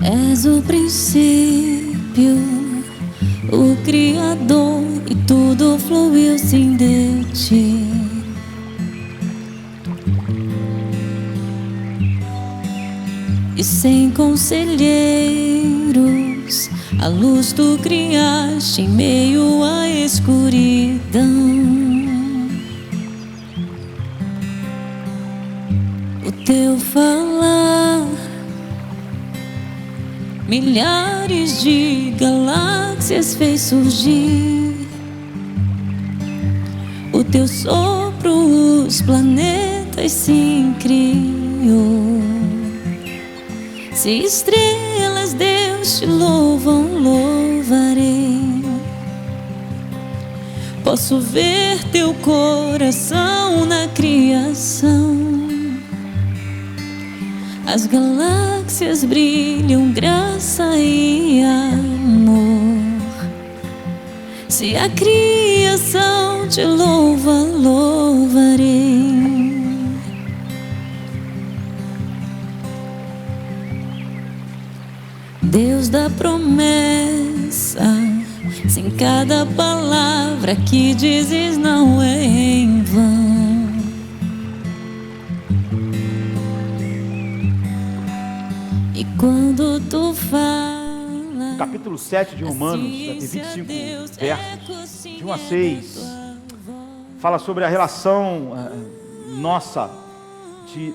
És o princípio, o Criador, e tudo fluiu sim de ti. E sem conselheiros, a luz tu criaste em meio à escuridão. O teu falar, milhares de galáxias fez surgir. O teu sopro os planetas se criou. Se estrelas Deus te louvam, louvarei. Posso ver teu coração na criação. As galáxias brilham, graça e amor. Se a criação te louva, louvarei. Deus da promessa, sem cada palavra que dizes não é em vão. E quando tu fala, Capítulo 7 de Romanos, tem 25 versos, de 1 a 6, fala sobre a relação nossa de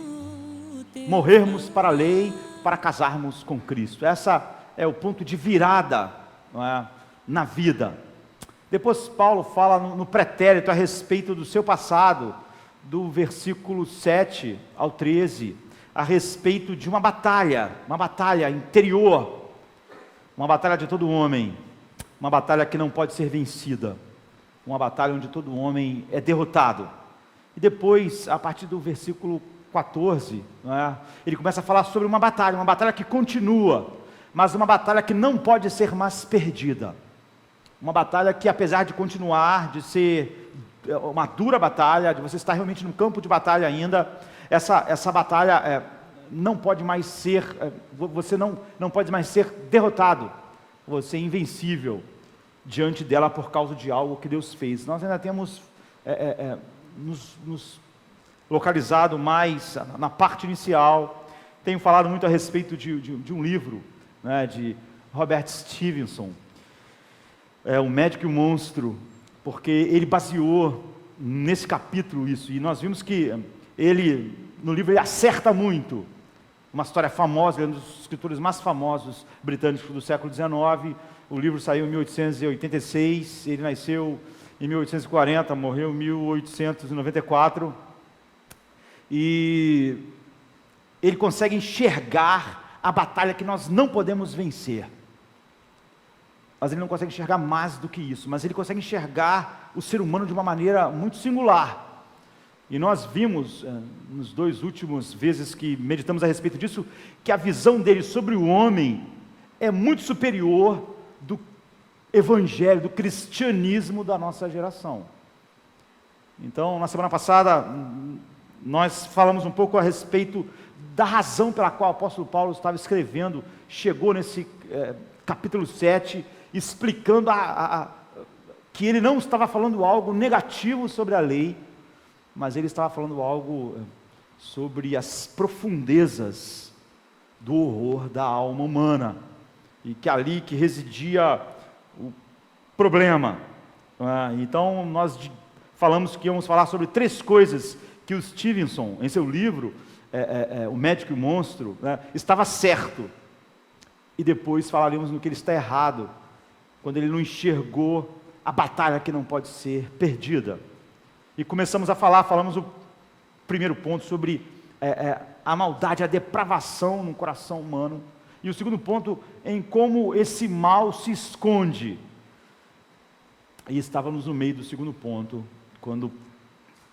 morrermos para a lei, para casarmos com Cristo. Essa é o ponto de virada, não é, na vida. Depois Paulo fala no pretérito a respeito do seu passado, do versículo 7 ao 13, a respeito de uma batalha interior, uma batalha de todo homem, uma batalha que não pode ser vencida, uma batalha onde todo homem é derrotado. E depois, a partir do versículo 14, não é? Ele começa a falar sobre uma batalha que continua, mas uma batalha que não pode ser mais perdida. Uma batalha que, apesar de continuar, de ser uma dura batalha, de você estar realmente no campo de batalha ainda, essa batalha não pode mais ser, você não pode mais ser derrotado, você é invencível diante dela por causa de algo que Deus fez. Nós ainda temos nos localizado mais na parte inicial. Tenho falado muito a respeito de um livro, né, de Robert Stevenson, O Médico e o Monstro, porque ele baseou nesse capítulo isso, e nós vimos que no livro ele acerta muito. Uma história famosa, ele é um dos escritores mais famosos britânicos do século XIX. O livro saiu em 1886, ele nasceu em 1840, morreu em 1894, e ele consegue enxergar a batalha que nós não podemos vencer. Mas ele não consegue enxergar mais do que isso, mas ele consegue enxergar o ser humano de uma maneira muito singular. E nós vimos, nos dois últimos vezes que meditamos a respeito disso, que a visão dele sobre o homem é muito superior do evangelho, do cristianismo da nossa geração. Então, na semana passada, nós falamos um pouco a respeito da razão pela qual o apóstolo Paulo estava escrevendo, chegou nesse capítulo 7, explicando que ele não estava falando algo negativo sobre a lei, mas ele estava falando algo sobre as profundezas do horror da alma humana, e que ali que residia o problema. Então nós falamos que íamos falar sobre 3 coisas que o Stevenson, em seu livro, O Médico e o Monstro, estava certo, e depois falaremos no que ele está errado, quando ele não enxergou a batalha que não pode ser perdida. E começamos a falamos o primeiro ponto sobre a maldade, a depravação no coração humano, e o segundo ponto em como esse mal se esconde. E estávamos no meio do segundo ponto, quando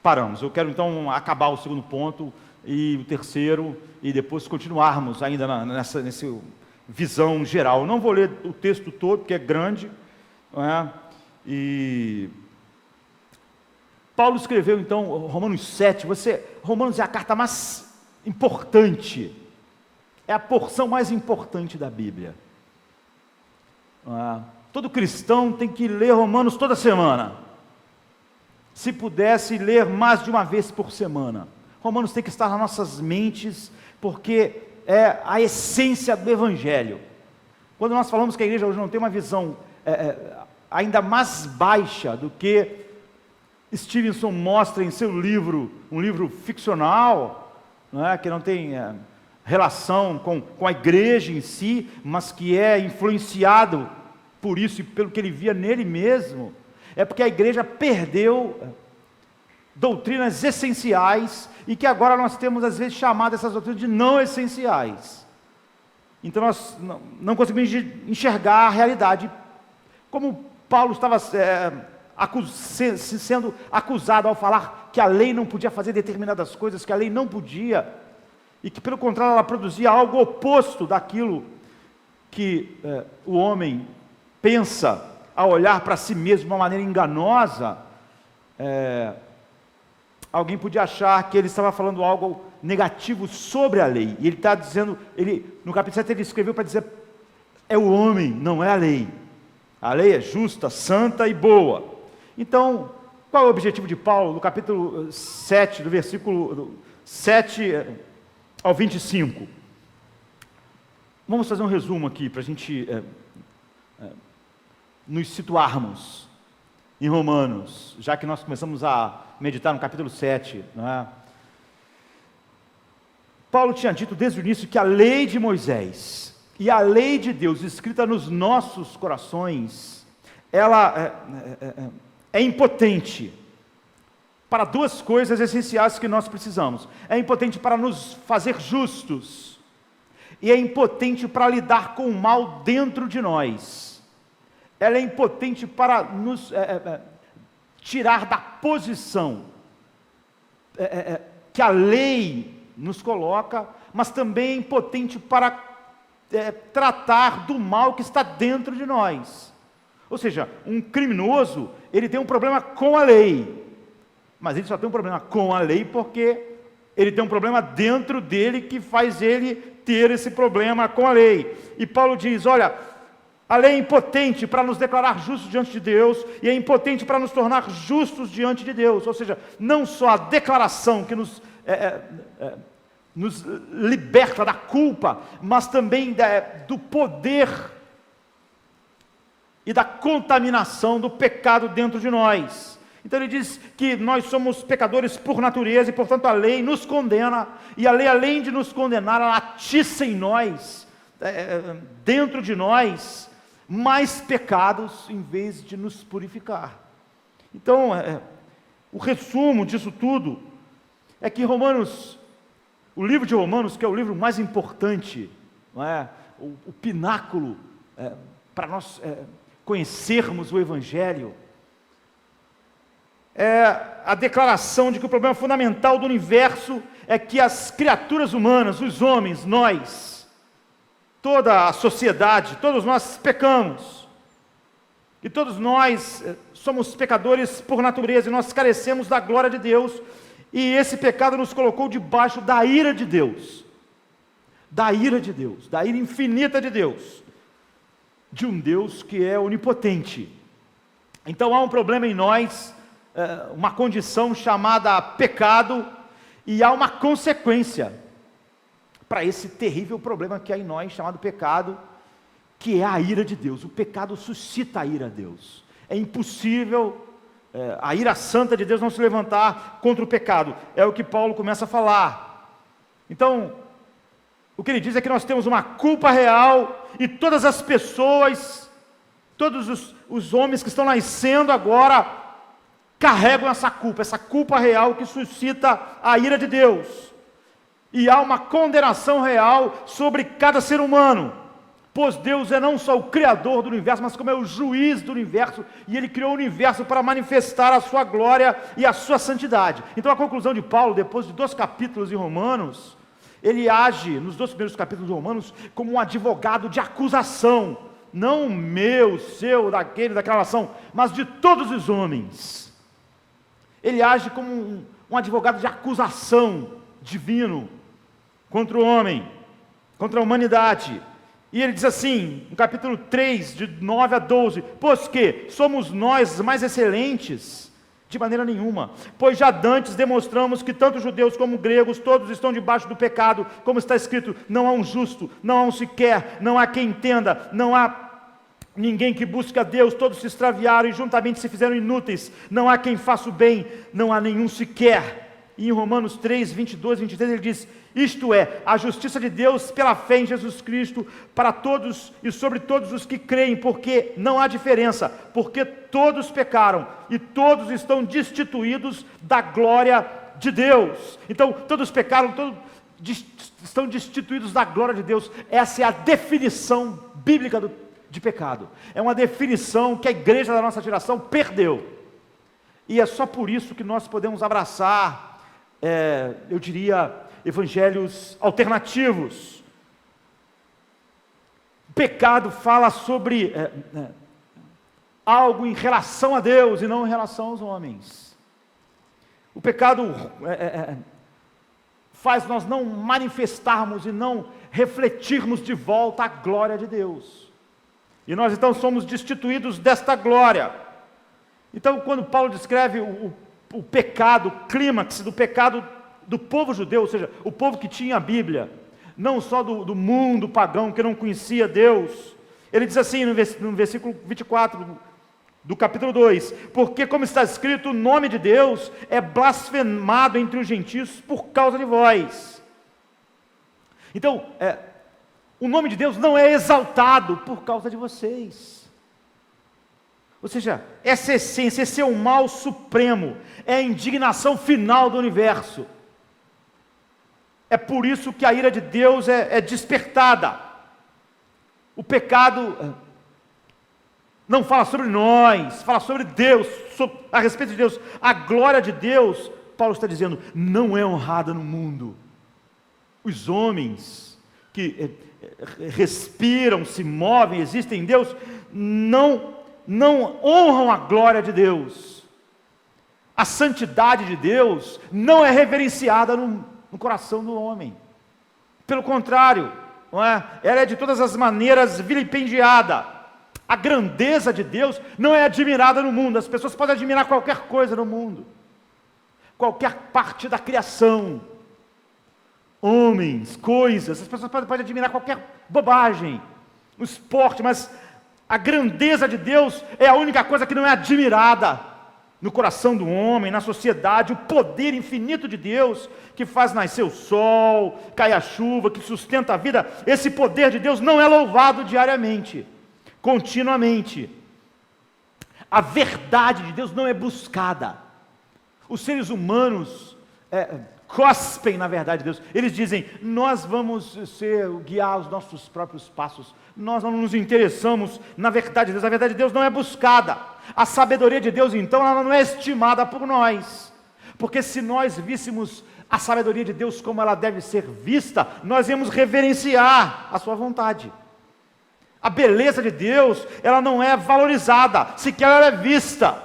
paramos. Eu quero então acabar o segundo ponto e o terceiro, e depois continuarmos ainda nessa visão geral. Eu não vou ler o texto todo, porque é grande, não é? E Paulo escreveu então Romanos 7, Romanos é a carta mais importante, é a porção mais importante da Bíblia. Todo cristão tem que ler Romanos toda semana. Se pudesse ler mais de uma vez por semana. Romanos tem que estar nas nossas mentes, porque é a essência do Evangelho. Quando nós falamos que a igreja hoje não tem uma visão ainda mais baixa do que Stevenson mostra em seu livro, um livro ficcional, que não tem relação com a igreja em si, mas que é influenciado por isso e pelo que ele via nele mesmo, é porque a igreja perdeu doutrinas essenciais e que agora nós temos às vezes chamado essas doutrinas de não essenciais. Então nós não conseguimos enxergar a realidade. Como Paulo estava sendo acusado ao falar que a lei não podia fazer determinadas coisas, que a lei não podia, e que pelo contrário ela produzia algo oposto daquilo que o homem pensa ao olhar para si mesmo de uma maneira enganosa. Alguém podia achar que ele estava falando algo negativo sobre a lei, e ele está dizendo, no capítulo 7 ele escreveu para dizer, é o homem, não é a lei. A lei é justa, santa e boa. Então, qual é o objetivo de Paulo no capítulo 7, do versículo 7 ao 25? Vamos fazer um resumo aqui, para a gente nos situarmos em Romanos, já que nós começamos a meditar no capítulo 7. Paulo tinha dito desde o início que a lei de Moisés e a lei de Deus escrita nos nossos corações, ela é impotente para duas coisas essenciais que nós precisamos. É impotente para nos fazer justos e é impotente para lidar com o mal dentro de nós. Ela é impotente para nos tirar da posição que a lei nos coloca, mas também é impotente para tratar do mal que está dentro de nós. Ou seja, um criminoso, ele tem um problema com a lei, mas ele só tem um problema com a lei porque ele tem um problema dentro dele que faz ele ter esse problema com a lei. E Paulo diz, olha, a lei é impotente para nos declarar justos diante de Deus, e é impotente para nos tornar justos diante de Deus. Ou seja, não só a declaração que nos liberta da culpa, mas também do poder e da contaminação do pecado dentro de nós. Então ele diz que nós somos pecadores por natureza, e portanto a lei nos condena, e a lei, além de nos condenar, ela atiça em nós, dentro de nós, mais pecados em vez de nos purificar. Então, o resumo disso tudo é que o livro de Romanos, que é o livro mais importante, não é? o pináculo para nós conhecermos o Evangelho, é a declaração de que o problema fundamental do universo é que as criaturas humanas, os homens, nós, toda a sociedade, todos nós pecamos, e todos nós somos pecadores por natureza, e nós carecemos da glória de Deus, e esse pecado nos colocou debaixo da ira de Deus, da ira infinita de Deus, de um Deus que é onipotente. Então há um problema em nós, uma condição chamada pecado, e há uma consequência para esse terrível problema que há em nós, chamado pecado, que é a ira de Deus. O pecado suscita a ira de Deus. É impossível a ira santa de Deus não se levantar contra o pecado. É o que Paulo começa a falar. Então, o que ele diz é que nós temos uma culpa real, e todas as pessoas, todos os homens que estão nascendo agora, carregam essa culpa real que suscita a ira de Deus. E há uma condenação real sobre cada ser humano, pois Deus é não só o Criador do universo, mas como é o juiz do universo, e Ele criou o universo para manifestar a sua glória e a sua santidade. Então a conclusão de Paulo, depois de 2 capítulos em Romanos, ele age, nos 2 primeiros capítulos de Romanos, como um advogado de acusação, não meu, seu, daquela nação, mas de todos os homens. Ele age como um advogado de acusação divino, contra o homem, contra a humanidade. E ele diz assim, no capítulo 3, de 9 a 12, pois que somos nós mais excelentes? De maneira nenhuma, pois já dantes demonstramos que tanto judeus como gregos, todos estão debaixo do pecado, como está escrito, não há um justo, não há um sequer, não há quem entenda, não há ninguém que busque a Deus, todos se extraviaram e juntamente se fizeram inúteis, não há quem faça o bem, não há nenhum sequer. E em Romanos 3, 22 e 23 ele diz, isto é, a justiça de Deus pela fé em Jesus Cristo, para todos e sobre todos os que creem, porque não há diferença, porque todos pecaram, e todos estão destituídos da glória de Deus. Então, todos pecaram, todos estão destituídos da glória de Deus. Essa é a definição bíblica de pecado. É uma definição que a igreja da nossa geração perdeu. E é só por isso que nós podemos abraçar, eu diria, evangelhos alternativos. O pecado fala sobre algo em relação a Deus e não em relação aos homens. O pecado faz nós não manifestarmos e não refletirmos de volta a glória de Deus. E nós então somos destituídos desta glória. Então, quando Paulo descreve o pecado, o clímax do pecado do povo judeu, ou seja, o povo que tinha a Bíblia, não só do mundo pagão que não conhecia Deus, ele diz assim no versículo 24 do capítulo 2, porque como está escrito, o nome de Deus é blasfemado entre os gentios por causa de vós. Então, o nome de Deus não é exaltado por causa de vocês. Ou seja, essa essência, esse é o mal supremo, é a indignação final do universo. É por isso que a ira de Deus é despertada. O pecado não fala sobre nós, fala sobre Deus, a respeito de Deus. A glória de Deus, Paulo está dizendo, não é honrada no mundo. Os homens que respiram, se movem, existem em Deus, não honram a glória de Deus. A santidade de Deus não é reverenciada no coração do homem. Pelo contrário, não é? Ela é de todas as maneiras vilipendiada. A grandeza de Deus não é admirada no mundo. As pessoas podem admirar qualquer coisa no mundo, qualquer parte da criação, homens, coisas, as pessoas podem admirar qualquer bobagem, o esporte, mas a grandeza de Deus é a única coisa que não é admirada no coração do homem, na sociedade. O poder infinito de Deus, que faz nascer o sol, cair a chuva, que sustenta a vida, esse poder de Deus não é louvado diariamente, continuamente. A verdade de Deus não é buscada. Os seres humanos cospem na verdade de Deus. Eles dizem, nós vamos guiar os nossos próprios passos. Nós não nos interessamos na verdade de Deus. A verdade de Deus não é buscada. A sabedoria de Deus, então, ela não é estimada por nós. Porque se nós víssemos a sabedoria de Deus como ela deve ser vista, nós íamos reverenciar a sua vontade. A beleza de Deus, ela não é valorizada, sequer ela é vista.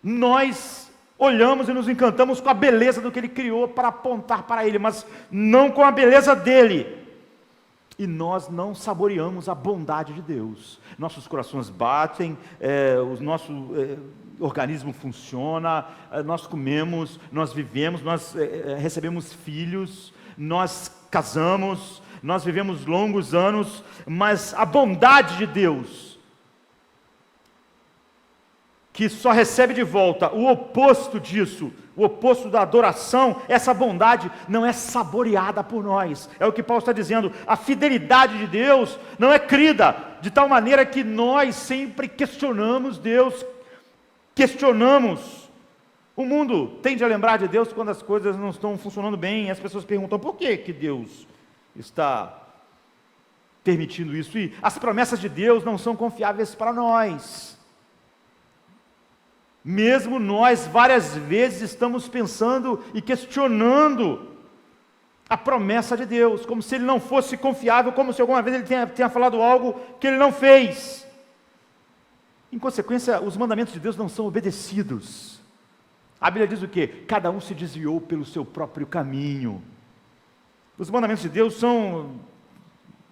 Nós olhamos e nos encantamos com a beleza do que Ele criou para apontar para Ele, mas não com a beleza dEle. E nós não saboreamos a bondade de Deus. Nossos corações batem, o nosso organismo funciona, nós comemos, nós vivemos, nós recebemos filhos, nós casamos, nós vivemos longos anos, mas a bondade de Deus, que só recebe de volta o oposto disso, o oposto da adoração, essa bondade não é saboreada por nós. É o que Paulo está dizendo, a fidelidade de Deus não é crida, de tal maneira que nós sempre questionamos Deus, questionamos. O mundo tende a lembrar de Deus quando as coisas não estão funcionando bem, e as pessoas perguntam, por que Deus está permitindo isso? E as promessas de Deus não são confiáveis para nós. Mesmo nós várias vezes estamos pensando e questionando a promessa de Deus, como se Ele não fosse confiável, como se alguma vez Ele tenha falado algo que Ele não fez. Em consequência, os mandamentos de Deus não são Os mandamentos de Deus são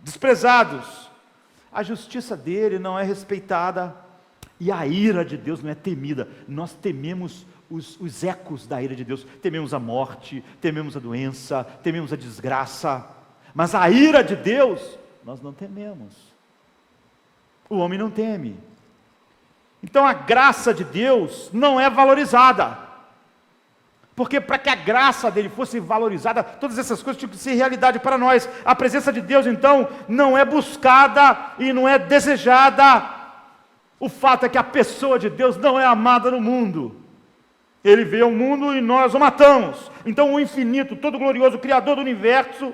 desprezados. A justiça dele não é respeitada. E a ira de Deus não é temida. Nós tememos os ecos da ira de Deus. Tememos a morte, tememos a doença, tememos a desgraça. Mas a ira de Deus, nós não tememos. O homem não teme. Então a graça de Deus não é valorizada. Porque para que a graça dele fosse valorizada, todas essas coisas tinham que ser realidade para nós. A presença de Deus, então, não é buscada e não é desejada. O fato é que a pessoa de Deus não é amada no mundo. Ele veio ao mundo e nós o matamos. Então o infinito, todo glorioso, Criador do universo,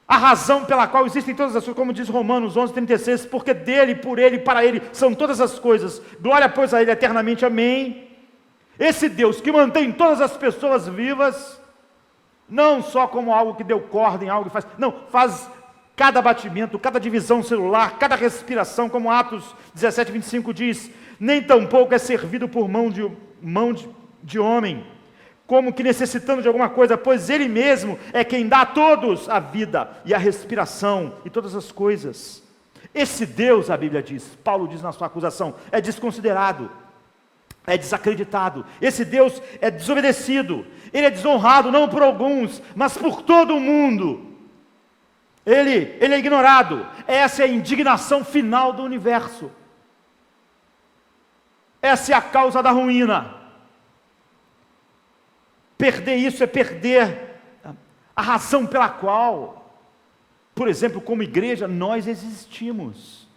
a razão pela qual existem todas as coisas, como diz Romanos 11:36, porque dele, por ele e para ele são todas as coisas. Glória, pois, a ele eternamente, amém. Esse Deus que mantém todas as pessoas vivas, não só como algo que deu corda em algo que faz, não, faz cada batimento, cada divisão celular, cada respiração, como Atos 17:25 diz, nem tampouco é servido por mão de homem, como que necessitando de alguma coisa, pois ele mesmo é quem dá a todos a vida e a respiração e todas as coisas. Esse Deus, a Bíblia diz, Paulo diz na sua acusação, é desconsiderado, é desacreditado. Esse Deus é desobedecido, ele é desonrado não por alguns, mas por todo o mundo. Ele é ignorado. Essa é a indignação final do universo. Essa é a causa da ruína. Perder isso é perder a razão pela qual, por exemplo, como igreja, nós existimos.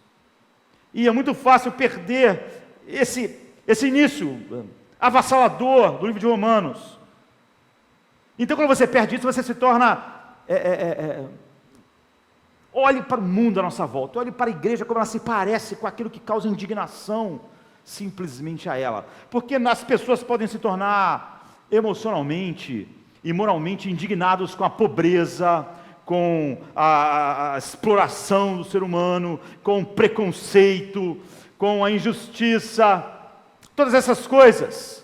E é muito fácil perder esse início avassalador do livro de Romanos. Então, quando você perde isso, você se torna... olhe para o mundo à nossa volta, olhe para a igreja como ela se parece com aquilo que causa indignação simplesmente a ela. Porque as pessoas podem se tornar emocionalmente e moralmente indignados com a pobreza, com a exploração do ser humano, com o preconceito, com a injustiça, todas essas coisas.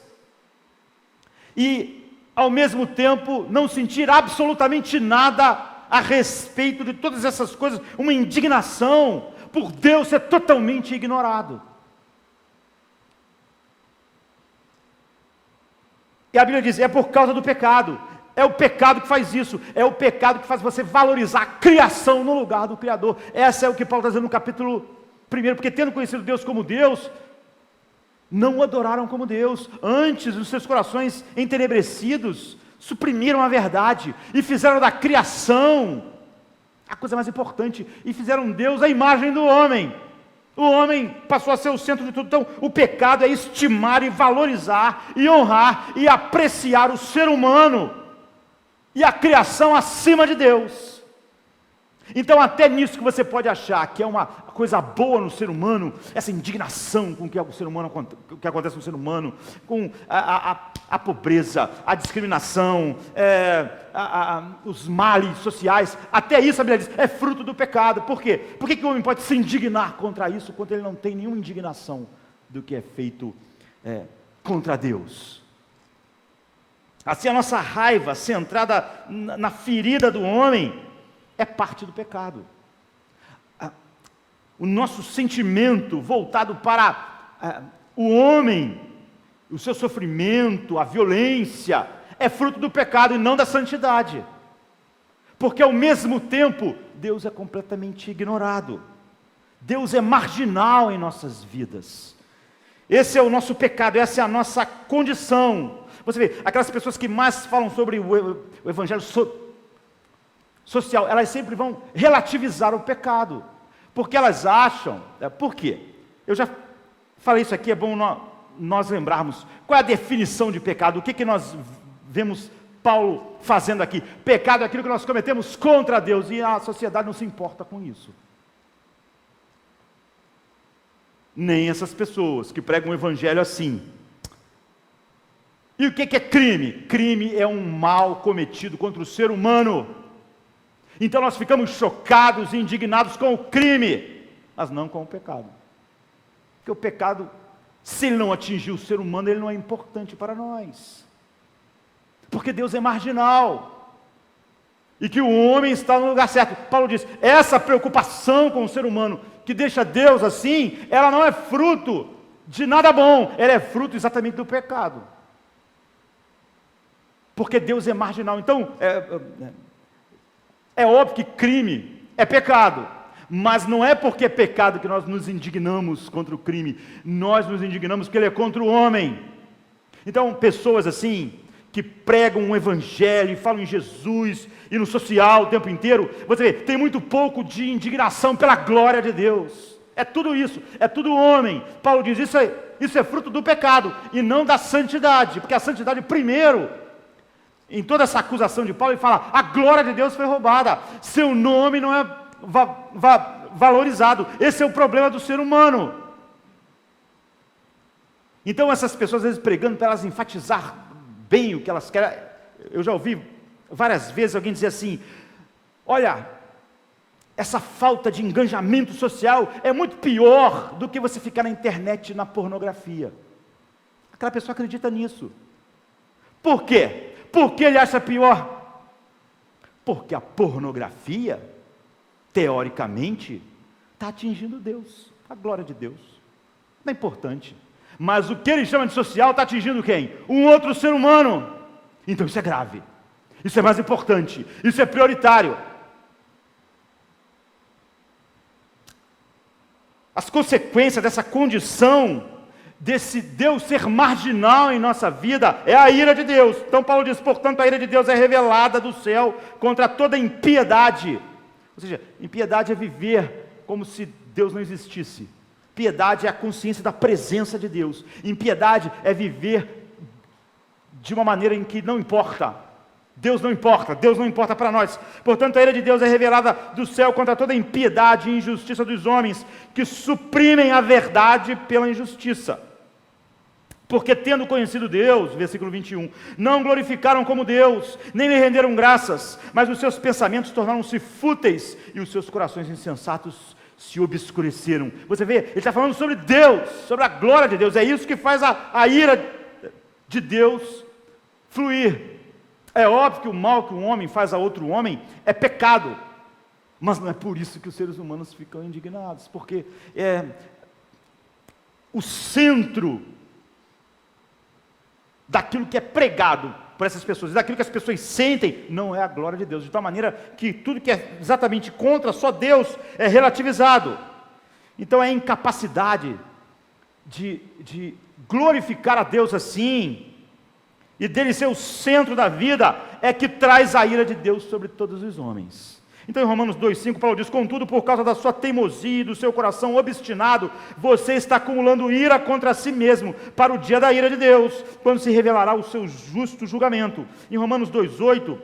E, ao mesmo tempo, não sentir absolutamente nada a respeito de todas essas coisas, uma indignação por Deus ser totalmente ignorado. E a Bíblia diz, é por causa do pecado, é o pecado que faz isso, é o pecado que faz você valorizar a criação no lugar do Criador. Essa é o que Paulo está dizendo no capítulo 1, porque tendo conhecido Deus como Deus, não o adoraram como Deus, antes os seus corações entenebrecidos, suprimiram a verdade, e fizeram da criação a coisa mais importante, e fizeram Deus a imagem do homem. O homem passou a ser o centro de tudo. Então o pecado é estimar e valorizar, e honrar, e apreciar o ser humano, e a criação acima de Deus. Então até nisso que você pode achar que é uma coisa boa no ser humano, essa indignação com o que acontece no ser humano, com a pobreza, a discriminação, os males sociais, até isso a Bíblia diz, é fruto do pecado. Por quê? Por que o homem pode se indignar contra isso, quando ele não tem nenhuma indignação do que é feito contra Deus? Assim a nossa raiva centrada na ferida do homem é parte do pecado. O nosso sentimento voltado para o homem, o seu sofrimento, a violência, é fruto do pecado e não da santidade. Porque ao mesmo tempo, Deus é completamente ignorado. Deus é marginal em nossas vidas. Esse é o nosso pecado, essa é a nossa condição. Você vê, aquelas pessoas que mais falam sobre o evangelho social, elas sempre vão relativizar o pecado, porque elas acham, por quê? Eu já falei isso aqui, é bom nós lembrarmos, qual é a definição de pecado, o que nós vemos Paulo fazendo aqui? Pecado é aquilo que nós cometemos contra Deus, e a sociedade não se importa com isso, nem essas pessoas que pregam o evangelho assim. E o que é crime? Crime é um mal cometido contra o ser humano. Então nós ficamos chocados e indignados com o crime, mas não com o pecado. Porque o pecado, se ele não atingir o ser humano, ele não é importante para nós. Porque Deus é marginal. e que o homem está no lugar certo. Paulo diz, essa preocupação com o ser humano, que deixa Deus assim, ela não é fruto de nada bom, ela é fruto exatamente do pecado. Porque Deus é marginal. Então, é óbvio que crime é pecado, mas não é porque é pecado que nós nos indignamos contra o crime, nós nos indignamos porque ele é contra o homem. Então, pessoas assim, que pregam um evangelho, falam em Jesus, e no social o tempo inteiro, você vê, tem muito pouco de indignação pela glória de Deus. É tudo isso, é tudo homem. Paulo diz, isso é fruto do pecado, e não da santidade, porque a santidade primeiro, em toda essa acusação de Paulo, ele fala, a glória de Deus foi roubada, seu nome não é valorizado, esse é o problema do ser humano. Então essas pessoas, às vezes pregando para elas enfatizar bem o que elas querem, eu já ouvi várias vezes alguém dizer assim, olha, essa falta de engajamento social é muito pior do que você ficar na internet, na pornografia. Aquela pessoa acredita nisso. Por quê? Por que ele acha pior? Porque a pornografia, teoricamente, está atingindo Deus, a glória de Deus. Não é importante. Mas o que ele chama de social está atingindo quem? Um outro ser humano. Então isso é grave. Isso é mais importante. Isso é prioritário. As consequências dessa condição, desse Deus ser marginal em nossa vida, é a ira de Deus. Então Paulo diz, portanto, a ira de Deus é revelada do céu contra toda impiedade. Ou seja, impiedade é viver como se Deus não existisse. Piedade é a consciência da presença de Deus. Impiedade é viver de uma maneira em que não importa. Deus não importa para nós. Portanto, a ira de Deus é revelada do céu contra toda impiedade e injustiça dos homens, que suprimem a verdade pela injustiça. Porque tendo conhecido Deus, versículo 21, não glorificaram como Deus, nem lhe renderam graças, mas os seus pensamentos tornaram-se fúteis, e os seus corações insensatos se obscureceram. Você vê, ele está falando sobre Deus, sobre a glória de Deus. É isso que faz a ira de Deus fluir. É óbvio que o mal que um homem faz a outro homem é pecado, mas não é por isso que os seres humanos ficam indignados, porque o centro daquilo que é pregado por essas pessoas, daquilo que as pessoas sentem, não é a glória de Deus, de tal maneira que tudo que é exatamente contra só Deus é relativizado. Então é a incapacidade de glorificar a Deus assim, e dele ser o centro da vida, é que traz a ira de Deus sobre todos os homens. Então em Romanos 2,5, Paulo diz, contudo, por causa da sua teimosia e do seu coração obstinado, você está acumulando ira contra si mesmo, para o dia da ira de Deus, quando se revelará o seu justo julgamento. Em Romanos 2,8,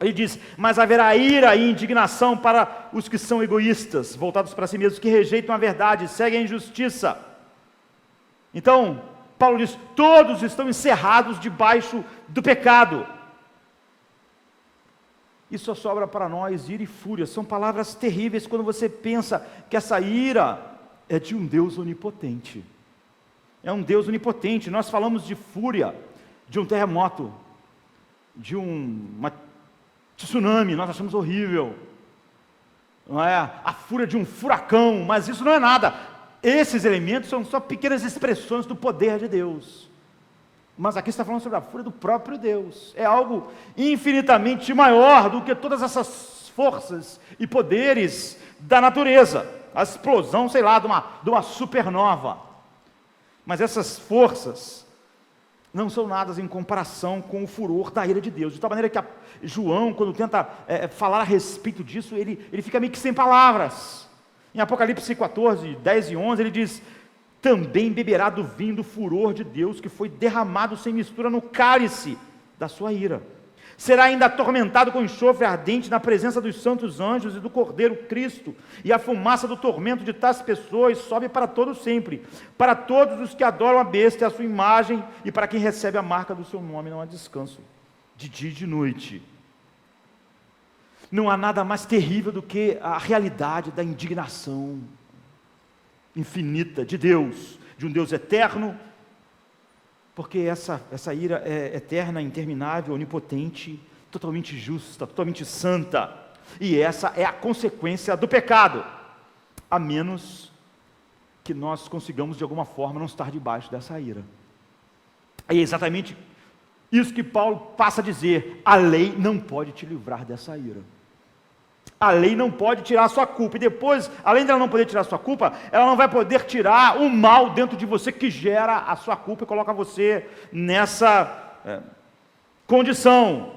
ele diz, mas haverá ira e indignação para os que são egoístas, voltados para si mesmos, que rejeitam a verdade, seguem a injustiça. Então, Paulo diz, todos estão encerrados debaixo do pecado. E só sobra para nós ira e fúria. São palavras terríveis quando você pensa que essa ira é de um Deus onipotente. É um Deus onipotente. Nós falamos de fúria, de um terremoto, de uma tsunami, nós achamos horrível. Não é? A fúria de um furacão, mas isso não é nada. Esses elementos são só pequenas expressões do poder de Deus. Mas aqui está falando sobre a fúria do próprio Deus. É algo infinitamente maior do que todas essas forças e poderes da natureza. A explosão, sei lá, de uma supernova. Mas essas forças não são nada em comparação com o furor da ira de Deus. De tal maneira que João, quando tenta falar a respeito disso, ele fica meio que sem palavras. Em Apocalipse 14, 10 e 11, ele diz, também beberá do vinho do furor de Deus, que foi derramado sem mistura no cálice da sua ira. Será ainda atormentado com enxofre ardente na presença dos santos anjos e do Cordeiro Cristo, e a fumaça do tormento de tais pessoas sobe para todo sempre, para todos os que adoram a besta e a sua imagem, e para quem recebe a marca do seu nome não há descanso, de dia e de noite. Não há nada mais terrível do que a realidade da indignação infinita de Deus, de um Deus eterno, porque essa ira é eterna, interminável, onipotente, totalmente justa, totalmente santa. E essa é a consequência do pecado, a menos que nós consigamos de alguma forma não estar debaixo dessa ira. É exatamente isso que Paulo passa a dizer: a lei não pode te livrar dessa ira. A lei não pode tirar a sua culpa, e depois, além dela não poder tirar a sua culpa, ela não vai poder tirar o mal dentro de você que gera a sua culpa e coloca você nessa condição.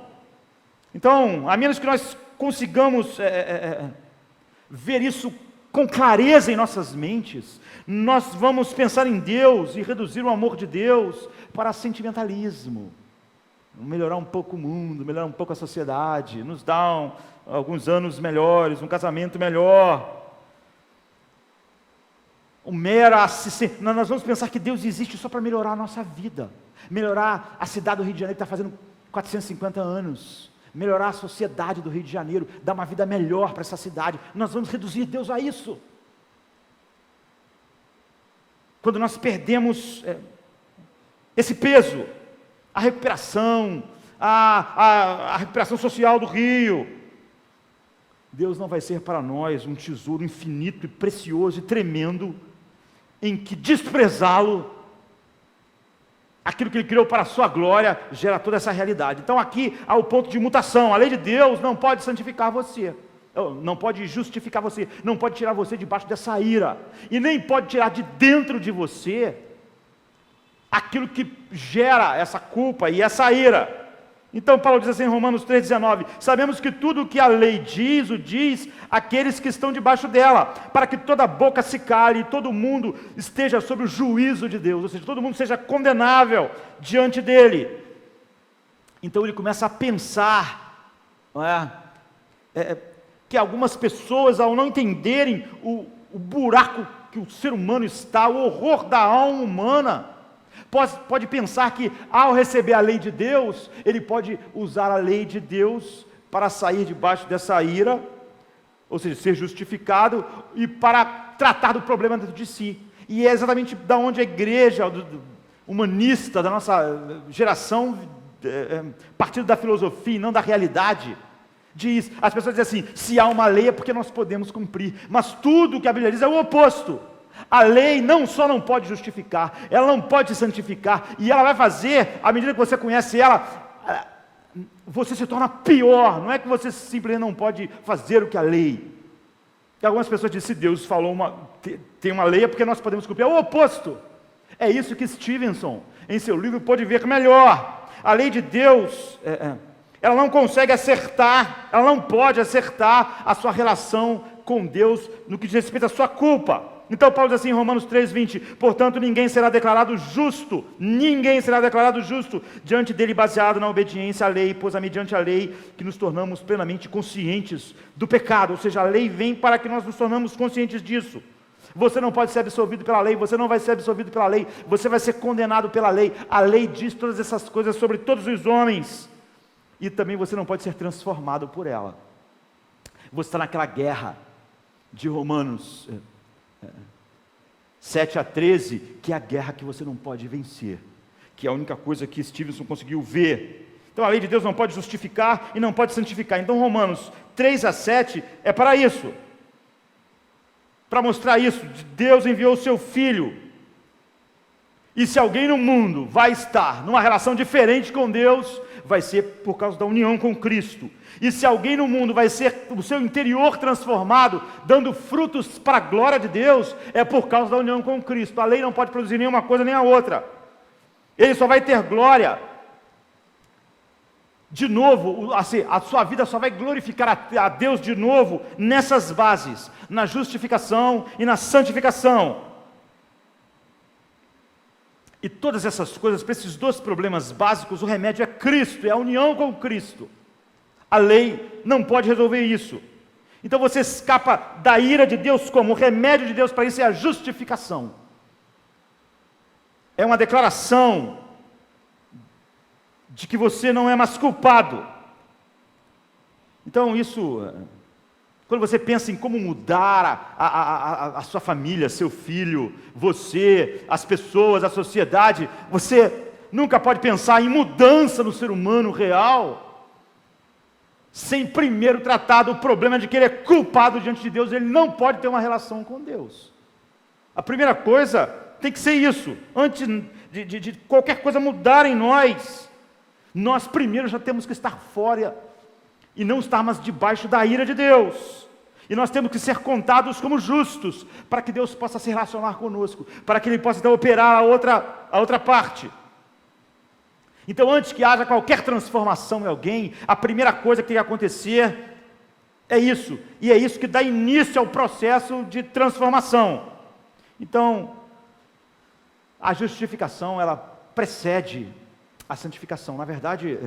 Então, a menos que nós consigamos ver isso com clareza em nossas mentes, nós vamos pensar em Deus e reduzir o amor de Deus para sentimentalismo. Melhorar um pouco o mundo, melhorar um pouco a sociedade, nos dar alguns anos melhores, um casamento melhor. Nós vamos pensar que Deus existe só para melhorar a nossa vida, melhorar a cidade do Rio de Janeiro que está fazendo 450 anos, melhorar a sociedade do Rio de Janeiro, dar uma vida melhor para essa cidade. Nós vamos reduzir Deus a isso. Quando nós perdemos esse peso, a recuperação, a recuperação social do Rio, Deus não vai ser para nós um tesouro infinito e precioso e tremendo, em que desprezá-lo, aquilo que Ele criou para a sua glória, gera toda essa realidade. Então aqui há o ponto de mutação. A lei de Deus não pode santificar você, não pode justificar você, não pode tirar você debaixo dessa ira, e nem pode tirar de dentro de você aquilo que gera essa culpa e essa ira. Então Paulo diz assim em Romanos 3,19: sabemos que tudo o que a lei diz, o diz àqueles que estão debaixo dela, para que toda boca se cale e todo mundo esteja sob o juízo de Deus, ou seja, todo mundo seja condenável diante dele. Então ele começa a pensar, que algumas pessoas, ao não entenderem o buraco que o ser humano está, o horror da alma humana, pode pensar que ao receber a lei de Deus, ele pode usar a lei de Deus para sair debaixo dessa ira, ou seja, ser justificado, e para tratar do problema dentro de si. E é exatamente da onde a igreja humanista da nossa geração, partindo da filosofia e não da realidade, diz, as pessoas dizem assim: se há uma lei é porque nós podemos cumprir, mas tudo que a Bíblia diz é o oposto. A lei não só não pode justificar, ela não pode santificar, e ela vai fazer, à medida que você conhece ela, você se torna pior. Não é que você simplesmente não pode fazer o que a lei. E algumas pessoas dizem: se Deus falou tem uma lei é porque nós podemos cumprir. É o oposto. É isso que Stevenson, em seu livro, pode ver melhor. A lei de Deus, ela não consegue acertar, ela não pode acertar a sua relação com Deus no que diz respeito à sua culpa. Então Paulo diz assim em Romanos 3,20: portanto ninguém será declarado justo diante dele baseado na obediência à lei, pois é mediante a lei que nos tornamos plenamente conscientes do pecado. Ou seja, a lei vem para que nós nos tornamos conscientes disso. Você não pode ser absolvido pela lei, você não vai ser absolvido pela lei, você vai ser condenado pela lei. A lei diz todas essas coisas sobre todos os homens, e também você não pode ser transformado por ela. Você está naquela guerra de Romanos 7-13, que é a guerra que você não pode vencer, que é a única coisa que Stevenson conseguiu ver. Então a lei de Deus não pode justificar e não pode santificar. Então Romanos 3-7 é para isso, para mostrar isso. Deus enviou o seu Filho, e se alguém no mundo vai estar numa relação diferente com Deus, vai ser por causa da união com Cristo. E se alguém no mundo vai ser o seu interior transformado, dando frutos para a glória de Deus, é por causa da união com Cristo. A lei não pode produzir nenhuma coisa nem a outra. Ele só vai ter glória, de novo, assim, a sua vida só vai glorificar a Deus de novo nessas bases, na justificação e na santificação. E todas essas coisas, para esses dois problemas básicos, o remédio é Cristo, é a união com Cristo. A lei não pode resolver isso. Então você escapa da ira de Deus como? O remédio de Deus para isso é a justificação. É uma declaração de que você não é mais culpado. Então isso, quando você pensa em como mudar a sua família, seu filho, você, as pessoas, a sociedade, você nunca pode pensar em mudança no ser humano real sem primeiro tratar do problema de que ele é culpado diante de Deus, ele não pode ter uma relação com Deus. A primeira coisa tem que ser isso, antes de qualquer coisa mudar em nós primeiro já temos que estar fora e não estar mais debaixo da ira de Deus. E nós temos que ser contados como justos, para que Deus possa se relacionar conosco, para que Ele possa então operar a outra parte. Então, antes que haja qualquer transformação em alguém, a primeira coisa que tem que acontecer é isso, e é isso que dá início ao processo de transformação. Então, a justificação, ela precede a santificação. Na verdade,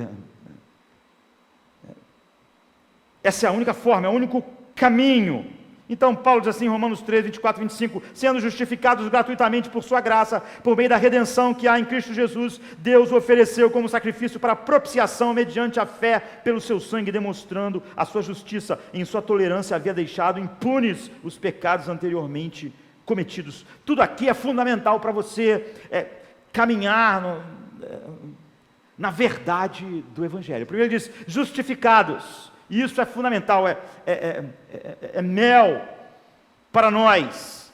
essa é a única forma, é o único caminho. Então Paulo diz assim em Romanos 13, 24, 25, sendo justificados gratuitamente por sua graça, por meio da redenção que há em Cristo Jesus, Deus o ofereceu como sacrifício para propiciação mediante a fé pelo seu sangue, demonstrando a sua justiça. Em sua tolerância havia deixado impunes os pecados anteriormente cometidos. Tudo aqui é fundamental para você caminhar na verdade do Evangelho. Primeiro ele diz, justificados. E isso é fundamental, é mel para nós,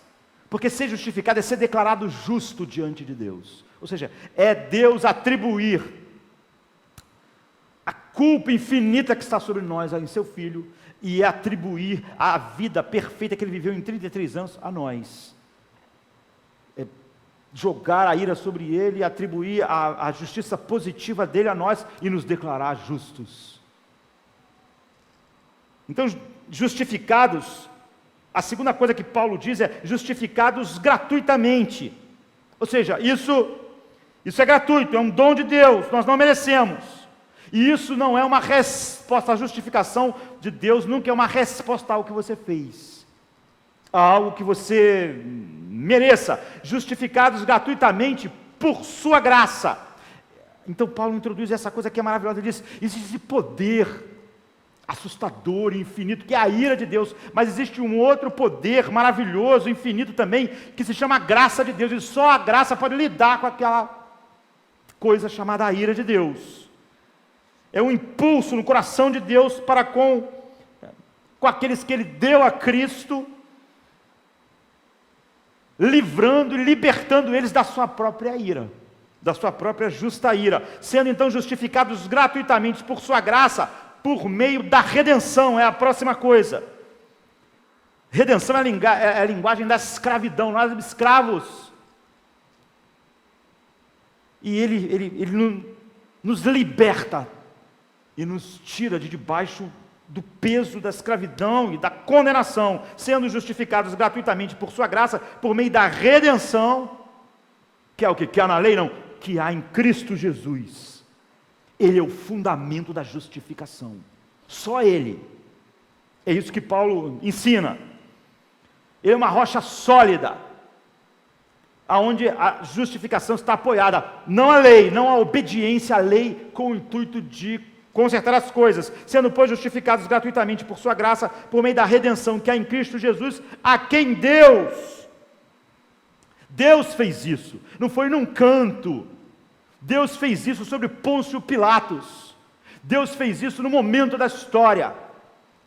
porque ser justificado é ser declarado justo diante de Deus, ou seja, é Deus atribuir a culpa infinita que está sobre nós, em seu Filho, e atribuir a vida perfeita que Ele viveu em 33 anos a nós, jogar a ira sobre Ele, e atribuir a justiça positiva dEle a nós, e nos declarar justos. Então, justificados, a segunda coisa que Paulo diz é justificados gratuitamente. Ou seja, isso é gratuito, é um dom de Deus, nós não merecemos. E isso não é uma resposta, a justificação de Deus nunca é uma resposta ao que você fez, a algo que você mereça. Justificados gratuitamente por sua graça. Então Paulo introduz essa coisa que é maravilhosa, ele diz, existe poder assustador e infinito, que é a ira de Deus, mas existe um outro poder maravilhoso, infinito também, que se chama graça de Deus, e só a graça pode lidar com aquela coisa chamada a ira de Deus. É um impulso no coração de Deus para com aqueles que Ele deu a Cristo, livrando e libertando eles da sua própria ira, da sua própria justa ira, sendo então justificados gratuitamente por sua graça, por meio da redenção, é a próxima coisa. Redenção é a linguagem da escravidão, nós somos escravos. E Ele nos liberta e nos tira de debaixo do peso da escravidão e da condenação, sendo justificados gratuitamente por sua graça, por meio da redenção, que é o que há na lei, não, que há em Cristo Jesus. Ele é o fundamento da justificação. Só Ele. É isso que Paulo ensina. Ele é uma rocha sólida, aonde a justificação está apoiada. Não a lei, não a obediência à lei, com o intuito de consertar as coisas. Sendo, pois, justificados gratuitamente por sua graça, por meio da redenção que há em Cristo Jesus, a quem Deus fez isso. Não foi num canto. Deus fez isso sobre Pôncio Pilatos. Deus fez isso no momento da história.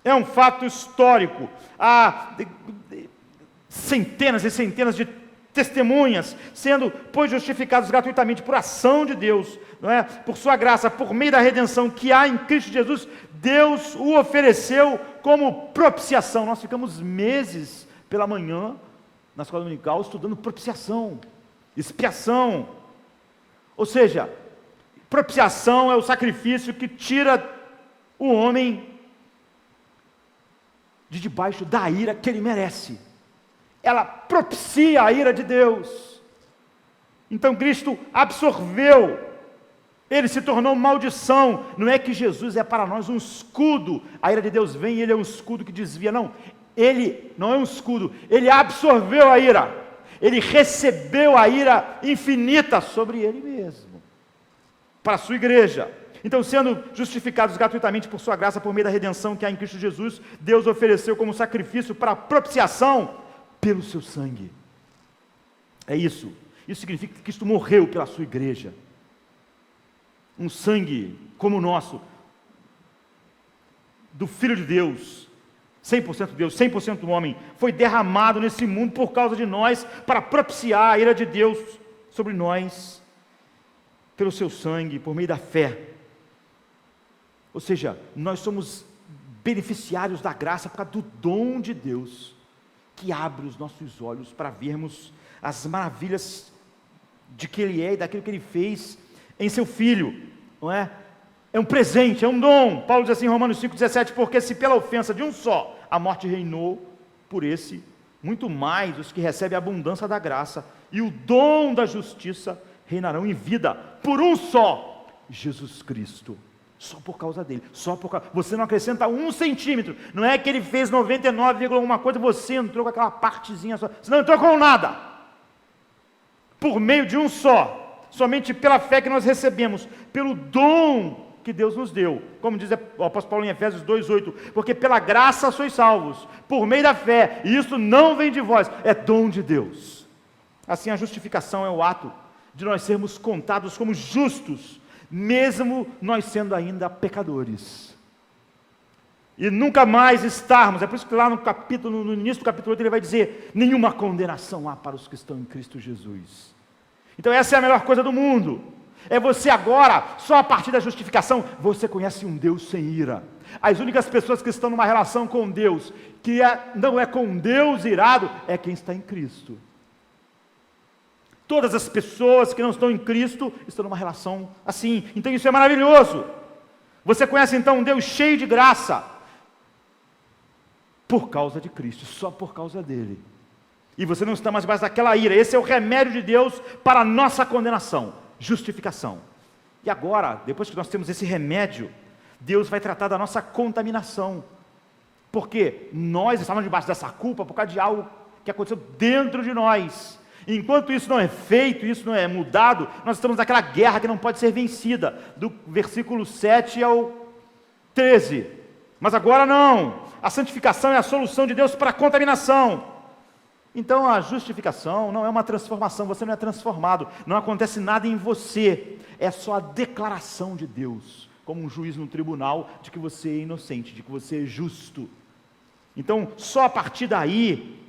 É um fato histórico. Há centenas e centenas de testemunhas, sendo, pois, justificados gratuitamente por ação de Deus, não é? Por sua graça, por meio da redenção que há em Cristo Jesus, Deus o ofereceu como propiciação. Nós ficamos meses pela manhã, na escola dominical, estudando propiciação, expiação. Ou seja, propiciação é o sacrifício que tira o homem de debaixo da ira que ele merece. Ela propicia a ira de Deus. Então Cristo absorveu, Ele se tornou maldição. Não é que Jesus é para nós um escudo, a ira de Deus vem e Ele é um escudo que desvia, não. Ele não é um escudo, Ele absorveu a ira. Ele recebeu a ira infinita sobre Ele mesmo, para a sua igreja. Então, sendo justificados gratuitamente por sua graça, por meio da redenção que há em Cristo Jesus, Deus ofereceu como sacrifício para propiciação pelo seu sangue. É isso. Isso significa que Cristo morreu pela sua igreja. Um sangue como o nosso. do Filho de Deus, 100% Deus, 100% homem, foi derramado nesse mundo por causa de nós, para propiciar a ira de Deus sobre nós, pelo seu sangue, por meio da fé. Ou seja, nós somos beneficiários da graça por causa do dom de Deus, que abre os nossos olhos para vermos as maravilhas de que Ele é e daquilo que Ele fez em seu Filho, não é? É um presente, é um dom. Paulo diz assim em Romanos 5,17, porque se pela ofensa de um só a morte reinou, por esse, muito mais os que recebem a abundância da graça e o dom da justiça reinarão em vida, por um só, Jesus Cristo. Só por causa dele, só por causa. Você não acrescenta 1 centímetro, não é que ele fez 99, alguma coisa, você entrou com aquela partezinha só, você não entrou com nada, por meio de um só, somente pela fé que nós recebemos, pelo dom que Deus nos deu, como diz o apóstolo Paulo em Efésios 2,8, porque pela graça sois salvos, por meio da fé, e isso não vem de vós, é dom de Deus. Assim a justificação é o ato de nós sermos contados como justos, mesmo nós sendo ainda pecadores, e nunca mais estarmos, é por isso que lá no início do capítulo 8 ele vai dizer, nenhuma condenação há para os que estão em Cristo Jesus. Então essa é a melhor coisa do mundo, é você agora, só a partir da justificação, você conhece um Deus sem ira. As únicas pessoas que estão numa relação com Deus, que não é com Deus irado, é quem está em Cristo. Todas as pessoas que não estão em Cristo, estão numa relação assim, então isso é maravilhoso. Você conhece então um Deus cheio de graça, por causa de Cristo, só por causa dele. E você não está mais debaixo daquela ira, esse é o remédio de Deus para a nossa condenação. Justificação. E agora, depois que nós temos esse remédio, Deus vai tratar da nossa contaminação, porque nós estamos debaixo dessa culpa por causa de algo que aconteceu dentro de nós. Enquanto isso não é feito, isso não é mudado, nós estamos naquela guerra que não pode ser vencida, do versículo 7 ao 13. Mas agora não, a santificação é a solução de Deus para a contaminação. Então a justificação não é uma transformação, você não é transformado, não acontece nada em você, é só a declaração de Deus, como um juiz no tribunal, de que você é inocente, de que você é justo. Então só a partir daí,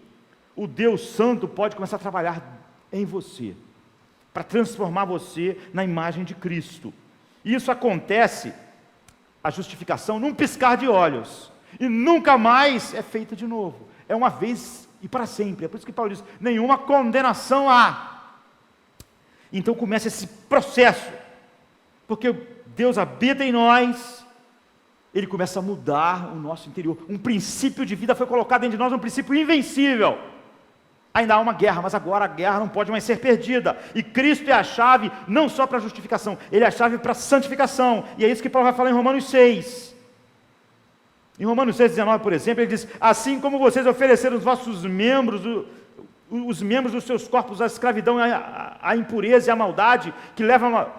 o Deus Santo pode começar a trabalhar em você, para transformar você na imagem de Cristo. E isso acontece, a justificação, num piscar de olhos, e nunca mais é feita de novo, é uma vez e para sempre. É por isso que Paulo diz, nenhuma condenação há. Então começa esse processo, porque Deus habita em nós, Ele começa a mudar o nosso interior, um princípio de vida foi colocado dentro de nós, um princípio invencível. Ainda há uma guerra, mas agora a guerra não pode mais ser perdida, e Cristo é a chave, não só para a justificação, Ele é a chave para a santificação, e é isso que Paulo vai falar em Romanos 6, em Romanos 6,19, por exemplo, ele diz, assim como vocês ofereceram os vossos membros, os membros dos seus corpos à escravidão, à impureza e à maldade, que levam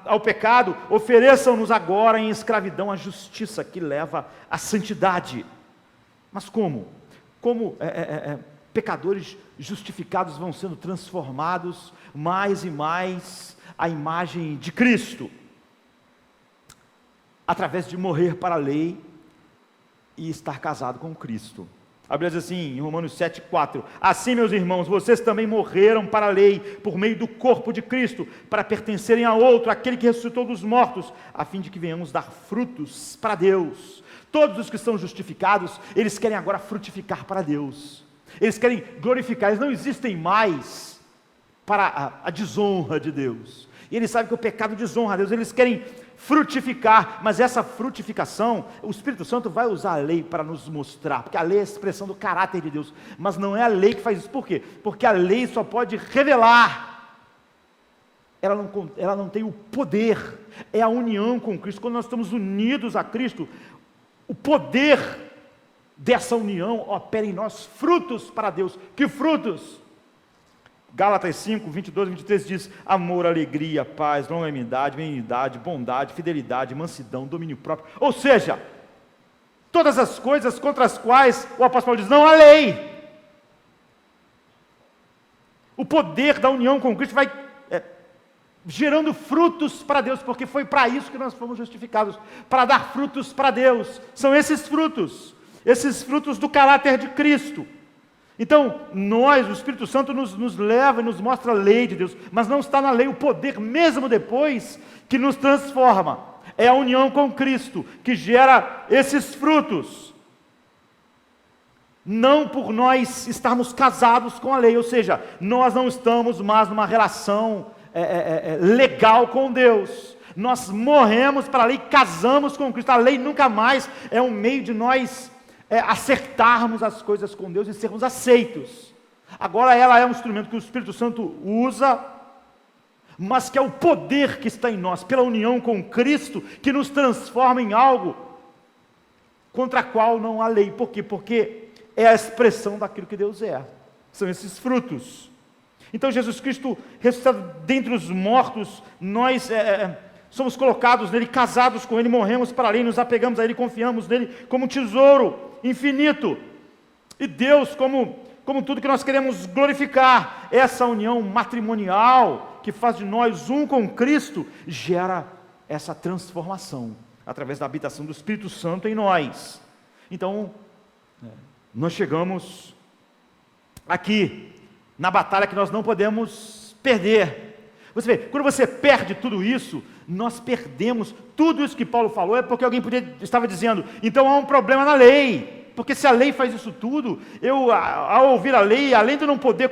ao pecado, ofereçam-nos agora em escravidão à justiça, que leva à santidade. Mas como? Como pecadores justificados vão sendo transformados mais e mais à imagem de Cristo? Através de morrer para a lei e estar casado com Cristo. A Bíblia diz assim, em Romanos 7,4, assim meus irmãos, vocês também morreram para a lei, por meio do corpo de Cristo, para pertencerem a outro, aquele que ressuscitou dos mortos, a fim de que venhamos dar frutos para Deus. Todos os que são justificados, eles querem agora frutificar para Deus, eles querem glorificar, eles não existem mais para a desonra de Deus, e eles sabem que o pecado desonra a Deus, eles querem frutificar, mas essa frutificação, o Espírito Santo vai usar a lei para nos mostrar, porque a lei é a expressão do caráter de Deus, mas não é a lei que faz isso. Por quê? Porque a lei só pode revelar, ela não tem o poder, é a união com Cristo. Quando nós estamos unidos a Cristo, o poder dessa união opera em nós frutos para Deus. Que frutos? Gálatas 5, 22 e 23 diz, amor, alegria, paz, longanimidade, benignidade, bondade, fidelidade, mansidão, domínio próprio. Ou seja, todas as coisas contra as quais o apóstolo Paulo diz, não há lei. O poder da união com Cristo vai gerando frutos para Deus, porque foi para isso que nós fomos justificados, para dar frutos para Deus. São esses frutos do caráter de Cristo. Então, o Espírito Santo nos leva e nos mostra a lei de Deus, mas não está na lei o poder, mesmo depois, que nos transforma. É a união com Cristo que gera esses frutos. Não por nós estarmos casados com a lei, ou seja, nós não estamos mais numa relação legal com Deus. Nós morremos para a lei, casamos com Cristo. A lei nunca mais é um meio de nós acertarmos as coisas com Deus e sermos aceitos. Agora ela é um instrumento que o Espírito Santo usa, mas que é o poder que está em nós, pela união com Cristo, que nos transforma em algo contra a qual não há lei. Por quê? Porque é a expressão daquilo que Deus é. São esses frutos. Então Jesus Cristo, ressuscitado dentre os mortos, nós somos colocados nele, casados com ele, morremos para a lei, nos apegamos a ele, confiamos nele como um tesouro infinito. E Deus, como tudo que nós queremos glorificar, essa união matrimonial que faz de nós um com Cristo, gera essa transformação através da habitação do Espírito Santo em nós. Então, nós chegamos aqui na batalha que nós não podemos perder. Você vê, quando você perde tudo isso, nós perdemos tudo isso que Paulo falou. É porque alguém estava dizendo, então há um problema na lei, porque se a lei faz isso tudo, eu, ao ouvir a lei, além de não poder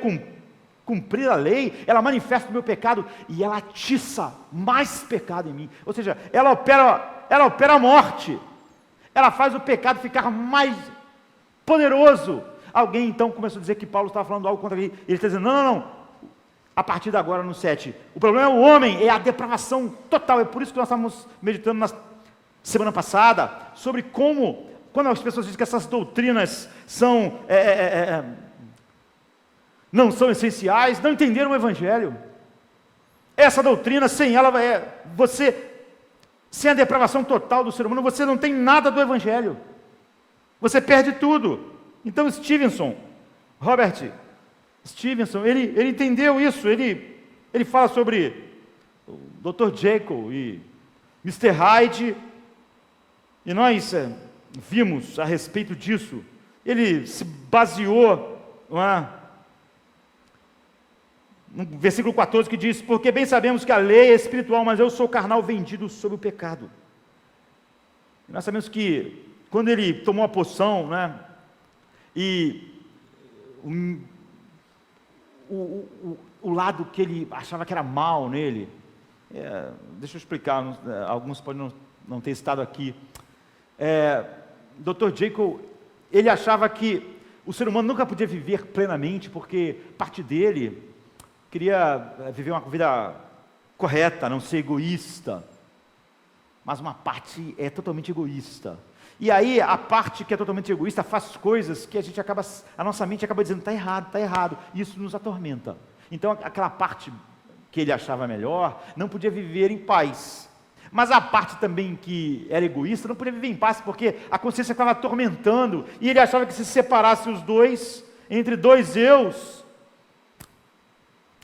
cumprir a lei, ela manifesta o meu pecado e ela atiça mais pecado em mim. Ou seja, ela opera a morte, ela faz o pecado ficar mais poderoso. Alguém então começou a dizer que Paulo estava falando algo contra ele. Ele está dizendo, não, a partir de agora no 7, o problema é o homem, é a depravação total. É por isso que nós estávamos meditando na semana passada, sobre como, quando as pessoas dizem que essas doutrinas não são essenciais, não entenderam o Evangelho. Essa doutrina, sem ela, sem a depravação total do ser humano, você não tem nada do Evangelho, você perde tudo. Então Robert Stevenson, ele entendeu isso. Ele fala sobre o Dr. Jekyll e Mr. Hyde, e nós vimos a respeito disso. Ele se baseou no versículo 14, que diz, porque bem sabemos que a lei é espiritual, mas eu sou carnal, vendido sob o pecado. E nós sabemos que quando ele tomou a poção, e o lado que ele achava que era mal nele, deixa eu explicar, alguns podem não ter estado aqui. Dr. Jekyll, ele achava que o ser humano nunca podia viver plenamente, porque parte dele queria viver uma vida correta, não ser egoísta, mas uma parte é totalmente egoísta. E aí a parte que é totalmente egoísta faz coisas que a nossa mente acaba dizendo, está errado, e isso nos atormenta. Então aquela parte que ele achava melhor, não podia viver em paz. Mas a parte também que era egoísta, não podia viver em paz, porque a consciência estava atormentando, e ele achava que se separasse os dois, entre dois eus,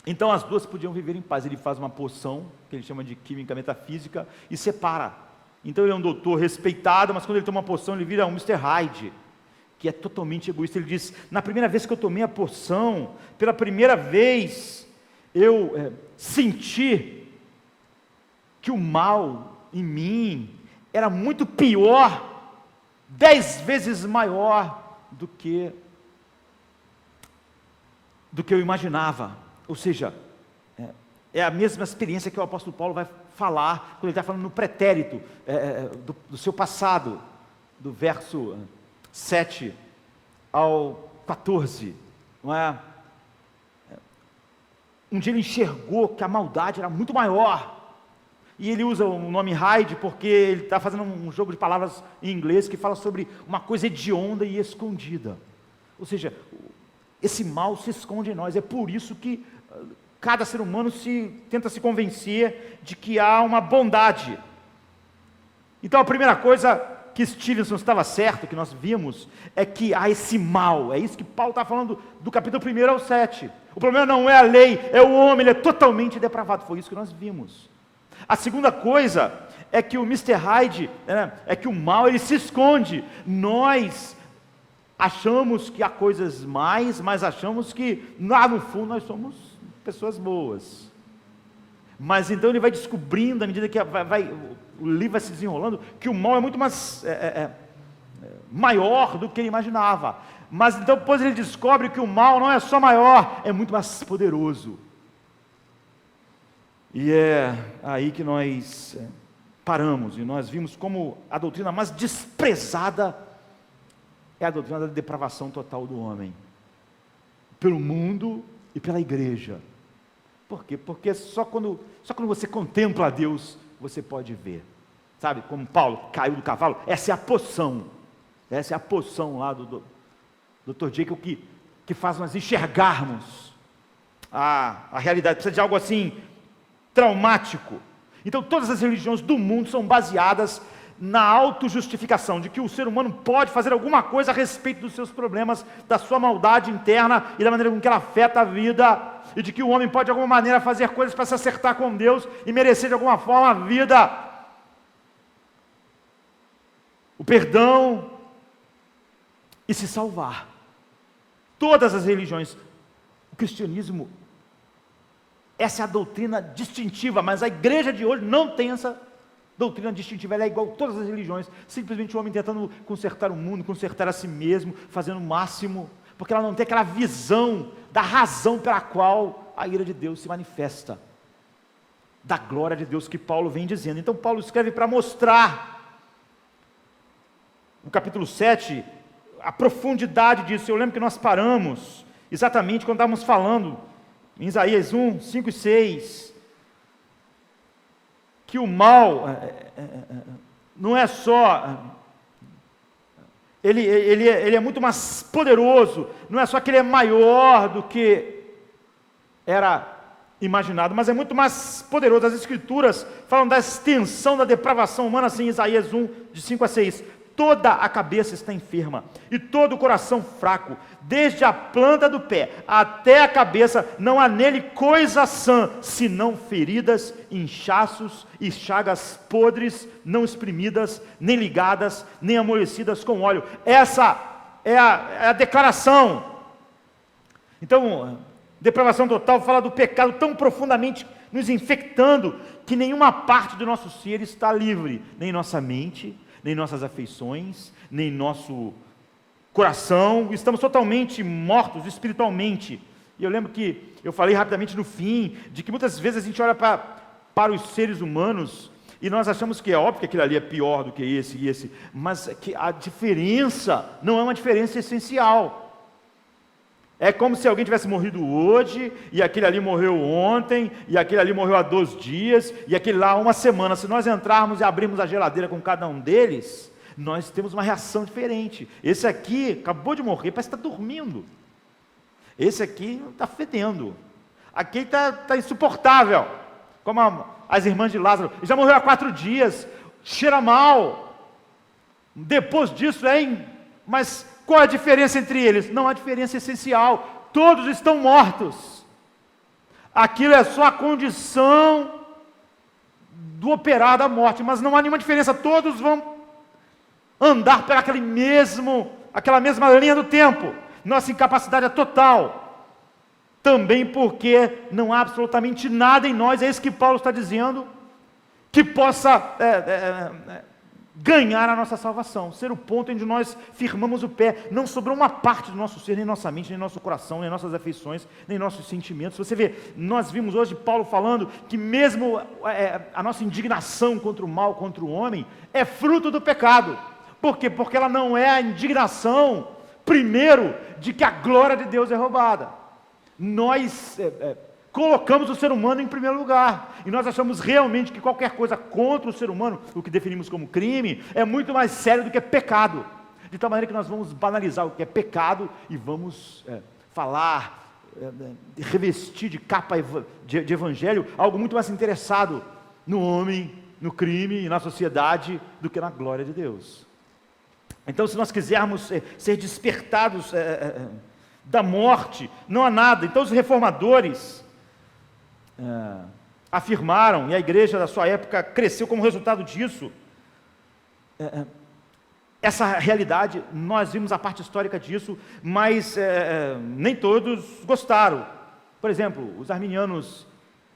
então as duas podiam viver em paz. Ele faz uma poção, que ele chama de química metafísica, e separa. Então ele é um doutor respeitado, mas quando ele toma uma poção, ele vira um Mr. Hyde, que é totalmente egoísta. Ele diz, na primeira vez que eu tomei a poção, pela primeira vez, eu senti que o mal em mim era muito pior, 10 vezes maior do que eu imaginava. Ou seja, é a mesma experiência que o apóstolo Paulo vai falar, quando ele está falando no pretérito do seu passado, do verso 7 ao 14, não é? Um dia ele enxergou que a maldade era muito maior, e ele usa o nome Hyde, porque ele está fazendo um jogo de palavras em inglês, que fala sobre uma coisa hedionda e escondida, ou seja, esse mal se esconde em nós. É por isso que cada ser humano tenta se convencer de que há uma bondade. Então a primeira coisa que Stevenson estava certo, que nós vimos, é que há esse mal. É isso que Paulo está falando do capítulo 1 ao 7. O problema não é a lei, é o homem, ele é totalmente depravado. Foi isso que nós vimos. A segunda coisa é que o Mr. Hyde, é que o mal ele se esconde. Nós achamos que há coisas mais, mas achamos que lá no fundo nós somos pessoas boas. Mas então ele vai descobrindo, à medida que o livro vai se desenrolando, que o mal é muito mais maior do que ele imaginava. Mas então depois ele descobre que o mal não é só maior, é muito mais poderoso. E é aí que nós paramos, e nós vimos como a doutrina mais desprezada é a doutrina da depravação total do homem, pelo mundo e pela igreja. Por quê? Porque só quando você contempla a Deus, você pode ver. Sabe, como Paulo caiu do cavalo, essa é a poção. Essa é a poção lá do Dr. Jekyll que faz nós enxergarmos a realidade. Precisa de algo assim, traumático. Então todas as religiões do mundo são baseadas na autojustificação, de que o ser humano pode fazer alguma coisa a respeito dos seus problemas, da sua maldade interna e da maneira com que ela afeta a vida, e de que o homem pode de alguma maneira fazer coisas para se acertar com Deus e merecer de alguma forma a vida, o perdão e se salvar. Todas as religiões, o cristianismo, essa é a doutrina distintiva, mas a igreja de hoje não tem essa doutrina distintiva, ela é igual a todas as religiões, simplesmente o homem tentando consertar o mundo, consertar a si mesmo, fazendo o máximo, porque ela não tem aquela visão da razão pela qual a ira de Deus se manifesta, da glória de Deus que Paulo vem dizendo. Então Paulo escreve para mostrar, no capítulo 7, a profundidade disso. Eu lembro que nós paramos, exatamente quando estávamos falando, em Isaías 1, 5 e 6, que o mal não é só, ele é muito mais poderoso, não é só que ele é maior do que era imaginado, mas é muito mais poderoso. As Escrituras falam da extensão da depravação humana, assim, em Isaías 1, de 5 a 6, toda a cabeça está enferma, e todo o coração fraco, desde a planta do pé até a cabeça, não há nele coisa sã, senão feridas, inchaços e chagas podres, não espremidas, nem ligadas, nem amolecidas com óleo. Essa é a declaração. Então, depravação total fala do pecado tão profundamente nos infectando, que nenhuma parte do nosso ser está livre, nem nossa mente, nem nossas afeições, nem nosso coração, estamos totalmente mortos espiritualmente. E eu lembro que eu falei rapidamente no fim, de que muitas vezes a gente olha para os seres humanos, e nós achamos que é óbvio que aquilo ali é pior do que esse e esse, mas que a diferença não é uma diferença essencial. É como se alguém tivesse morrido hoje, e aquele ali morreu ontem, e aquele ali morreu há 2 dias, e aquele lá há 1 semana. Se nós entrarmos e abrirmos a geladeira com cada um deles, nós temos uma reação diferente. Esse aqui acabou de morrer, parece que está dormindo. Esse aqui está fedendo. Aquele está insuportável, como as irmãs de Lázaro. Já morreu há 4 dias, cheira mal. Depois disso, mas qual a diferença entre eles? Não há diferença essencial, todos estão mortos. Aquilo é só a condição do operar da morte, mas não há nenhuma diferença, todos vão andar por aquela mesma linha do tempo. Nossa incapacidade é total, também porque não há absolutamente nada em nós, é isso que Paulo está dizendo, que possa ganhar a nossa salvação, ser o ponto onde nós firmamos o pé. Não sobrou uma parte do nosso ser, nem nossa mente, nem nosso coração, nem nossas afeições, nem nossos sentimentos. Você vê, nós vimos hoje Paulo falando que mesmo a nossa indignação contra o mal, contra o homem, é fruto do pecado. Por quê? Porque ela não é a indignação, primeiro, de que a glória de Deus é roubada. Nós colocamos o ser humano em primeiro lugar, e nós achamos realmente que qualquer coisa contra o ser humano, o que definimos como crime, é muito mais sério do que pecado, de tal maneira que nós vamos banalizar o que é pecado, e vamos falar, revestir de capa de evangelho, algo muito mais interessado no homem, no crime e na sociedade, do que na glória de Deus. Então, se nós quisermos ser despertados da morte, não há nada. Então, os reformadores afirmaram, e a igreja da sua época cresceu como resultado disso, essa realidade. Nós vimos a parte histórica disso, mas nem todos gostaram. Por exemplo, os arminianos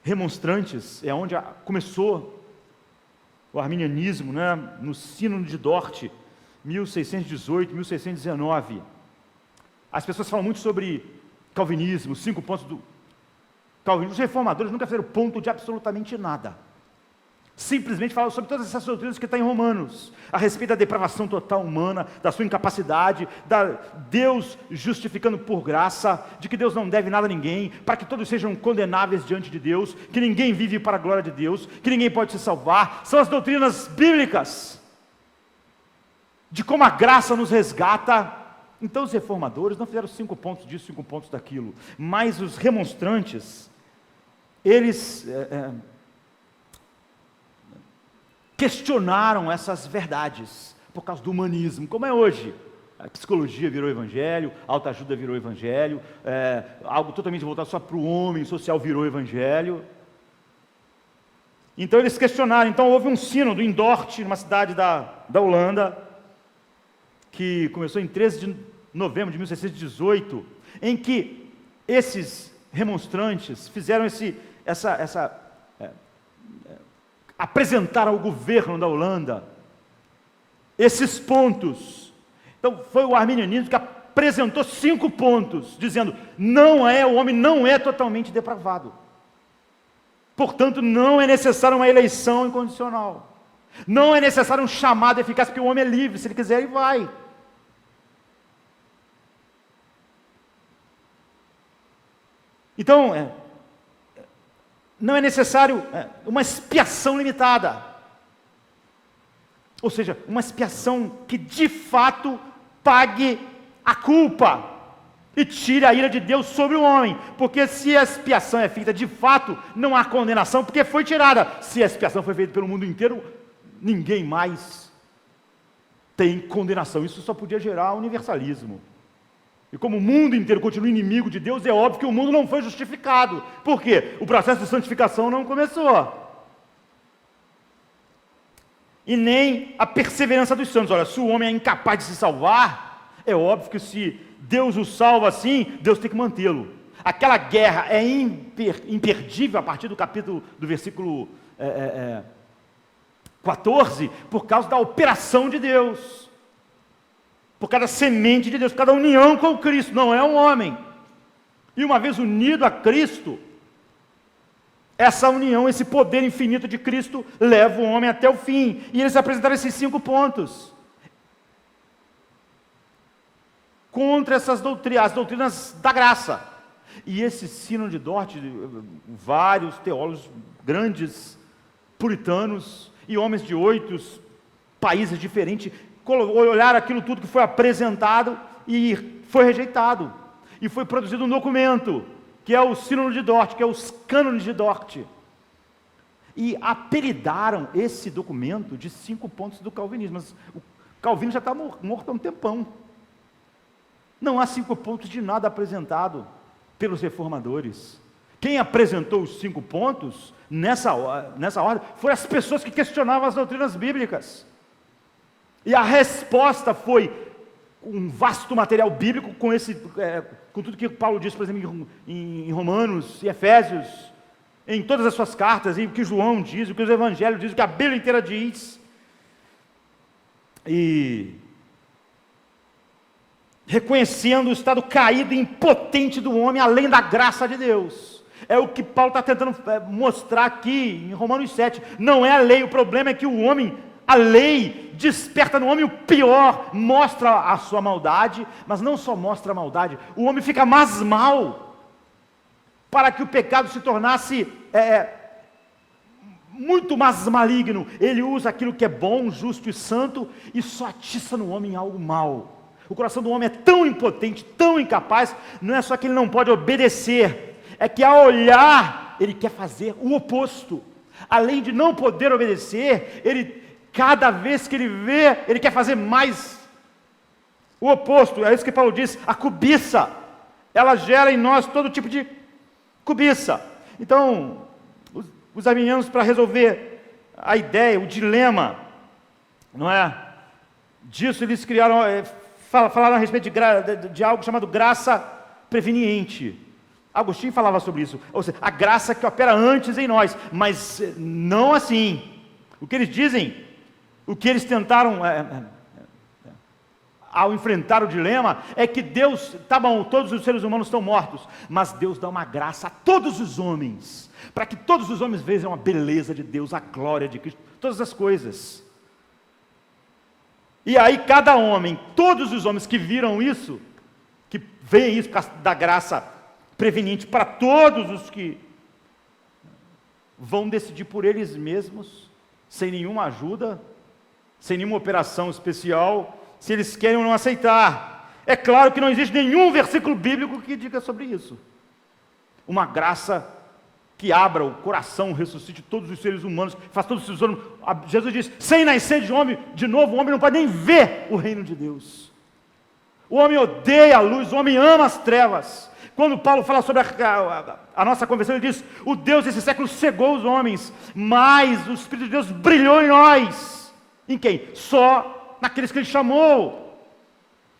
remonstrantes, é onde começou o arminianismo, né, no Sínodo de Dort, 1618, 1619. As pessoas falam muito sobre calvinismo, 5 pontos do calvinismo. Os reformadores nunca fizeram ponto de absolutamente nada. Simplesmente falam sobre todas essas doutrinas que está em Romanos, a respeito da depravação total humana, da sua incapacidade, da Deus justificando por graça, de que Deus não deve nada a ninguém, para que todos sejam condenáveis diante de Deus, que ninguém vive para a glória de Deus, que ninguém pode se salvar. São as doutrinas bíblicas, de como a graça nos resgata. Então os reformadores não fizeram 5 pontos disso, 5 pontos daquilo, mas os remonstrantes, eles questionaram essas verdades, por causa do humanismo, como é hoje. A psicologia virou evangelho, a autoajuda virou evangelho, algo totalmente voltado só para o homem, social virou evangelho. Então eles questionaram. Então houve um sínodo em Dort, numa cidade da Holanda, que começou em 13 de novembro de 1618, em que esses remonstrantes fizeram apresentaram ao governo da Holanda esses pontos. Então foi o arminianismo que apresentou 5 pontos, dizendo: o homem não é totalmente depravado, portanto não é necessário uma eleição incondicional, não é necessário um chamado eficaz, porque o homem é livre, se ele quiser ele vai. Então, não é necessário uma expiação limitada, ou seja, uma expiação que de fato pague a culpa e tire a ira de Deus sobre o homem, porque se a expiação é feita de fato, não há condenação, porque foi tirada. Se a expiação foi feita pelo mundo inteiro, ninguém mais tem condenação. Isso só podia gerar universalismo. E como o mundo inteiro continua inimigo de Deus, é óbvio que o mundo não foi justificado. Por quê? O processo de santificação não começou. E nem a perseverança dos santos. Olha, se o homem é incapaz de se salvar, é óbvio que se Deus o salva assim, Deus tem que mantê-lo. Aquela guerra é imperdível a partir do versículo 14, por causa da operação de Deus. Por causa da semente de Deus, por causa da união com Cristo, não é um homem. E uma vez unido a Cristo, essa união, esse poder infinito de Cristo, leva o homem até o fim. E eles apresentaram esses 5 pontos contra essas doutrinas, as doutrinas da graça. E esse Sínodo de Dort, vários teólogos, grandes puritanos e homens de 8 países diferentes, olharam aquilo tudo que foi apresentado e foi rejeitado. E foi produzido um documento, que é o Sínodo de Dort, que é os cânones de Dort. E apelidaram esse documento de 5 pontos do calvinismo. Mas o Calvino já está morto há um tempão. Não há 5 pontos de nada apresentado pelos reformadores. Quem apresentou os 5 pontos, nessa ordem, foram as pessoas que questionavam as doutrinas bíblicas. E a resposta foi um vasto material bíblico com tudo que Paulo diz, por exemplo, em Romanos e Efésios, em todas as suas cartas, e o que João diz, o que os evangelhos dizem, o que a Bíblia inteira diz. E reconhecendo o estado caído e impotente do homem, além da graça de Deus. É o que Paulo está tentando mostrar aqui em Romanos 7. Não é a lei, o problema é que o homem, a lei desperta no homem o pior, mostra a sua maldade, mas não só mostra a maldade, o homem fica mais mal, para que o pecado se tornasse muito mais maligno. Ele usa aquilo que é bom, justo e santo, e só atiça no homem algo mal. O coração do homem é tão impotente, tão incapaz, não é só que ele não pode obedecer, é que ao olhar, ele quer fazer o oposto. Além de não poder obedecer, cada vez que ele vê, ele quer fazer mais O oposto, é isso que Paulo diz, a cobiça. Ela gera em nós todo tipo de cobiça. Então, os arminianos, para resolver a ideia, o dilema, não é? Disso eles criaram, falaram a respeito de algo chamado graça preveniente. Agostinho falava sobre isso, ou seja, a graça que opera antes em nós, mas não assim. O que eles dizem, o que eles tentaram ao enfrentar o dilema, é que Deus, tá bom, todos os seres humanos estão mortos, mas Deus dá uma graça a todos os homens, para que todos os homens vejam a beleza de Deus, a glória de Cristo, todas as coisas. E aí cada homem, todos os homens que viram isso, que veem isso por causa da graça preveniente para todos os que vão decidir por eles mesmos, sem nenhuma ajuda, sem nenhuma operação especial, se eles querem ou não aceitar. É claro que não existe nenhum versículo bíblico que diga sobre isso. Uma graça que abra o coração, ressuscite todos os seres humanos, faz todos os seres humanos. Jesus diz, sem nascer de homem, de novo, o homem não pode nem ver o reino de Deus. O homem odeia a luz, o homem ama as trevas. Quando Paulo fala sobre a nossa conversão, ele diz, o Deus desse século cegou os homens, mas o Espírito de Deus brilhou em nós. Em quem? Só naqueles que ele chamou.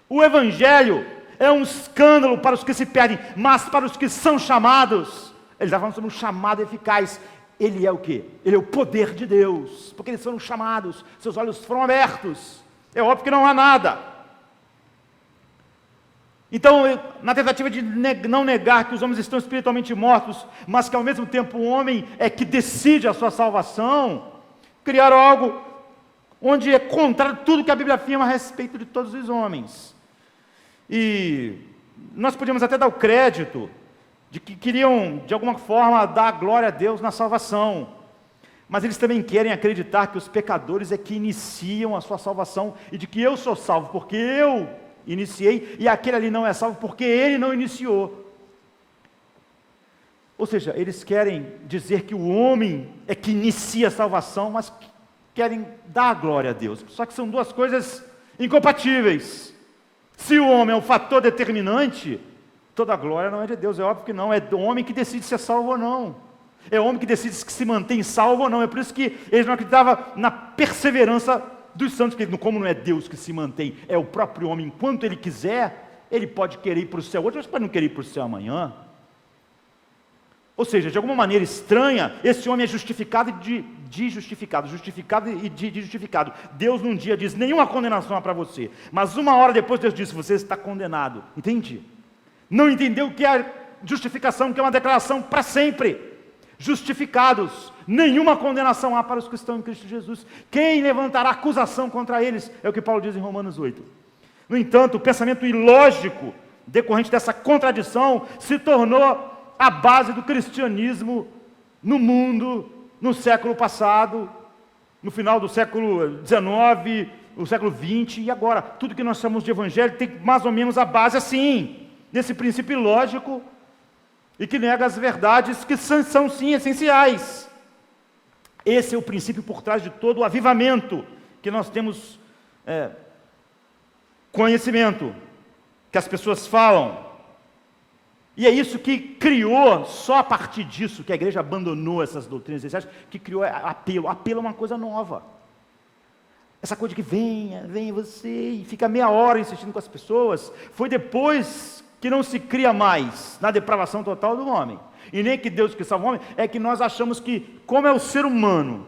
O Evangelho é um escândalo para os que se perdem, mas para os que são chamados, ele está falando sobre um chamado eficaz. Ele é o quê? Ele é o poder de Deus, porque eles foram chamados, seus olhos foram abertos. É óbvio que não há nada. Então, na tentativa de não negar que os homens estão espiritualmente mortos, mas que ao mesmo tempo o homem é que decide a sua salvação, criaram algo onde é contrário a tudo que a Bíblia afirma a respeito de todos os homens. E nós podíamos até dar o crédito de que queriam, de alguma forma, dar glória a Deus na salvação, mas eles também querem acreditar que os pecadores é que iniciam a sua salvação, e de que eu sou salvo porque eu iniciei, e aquele ali não é salvo porque ele não iniciou. Ou seja, eles querem dizer que o homem é que inicia a salvação, mas querem dar a glória a Deus. Só que são duas coisas incompatíveis. Se o homem é um fator determinante, toda a glória não é de Deus, é óbvio que não, é do homem que decide se é salvo ou não. É o homem que decide se se mantém salvo ou não. É por isso que eles não acreditavam na perseverança dos santos, que como não é Deus que se mantém, é o próprio homem, enquanto ele quiser, ele pode querer ir para o céu hoje, mas pode não querer ir para o céu amanhã. Ou seja, de alguma maneira estranha, esse homem é justificado e de justificado, justificado e de justificado. Deus num dia diz, nenhuma condenação há para você, mas uma hora depois Deus diz, você está condenado. Entende? Não entendeu o que é justificação, que é uma declaração para sempre. Justificados, nenhuma condenação há para os que estão em Cristo Jesus. Quem levantará acusação contra eles? É o que Paulo diz em Romanos 8. No entanto, o pensamento ilógico decorrente dessa contradição se tornou a base do cristianismo no mundo, no século passado, no final do século XIX, no século XX e agora. Tudo que nós chamamos de evangelho tem mais ou menos a base assim, nesse princípio ilógico, e que nega as verdades que são sim essenciais. Esse é o princípio por trás de todo o avivamento que nós temos conhecimento, que as pessoas falam. E é isso que criou, só a partir disso, que a igreja abandonou essas doutrinas essenciais, que criou apelo. Apelo é uma coisa nova. Essa coisa de que venha você, e fica meia hora insistindo com as pessoas, foi depois que não se cria mais na depravação total do homem, e nem que Deus que salva o homem, é que nós achamos que, como é o ser humano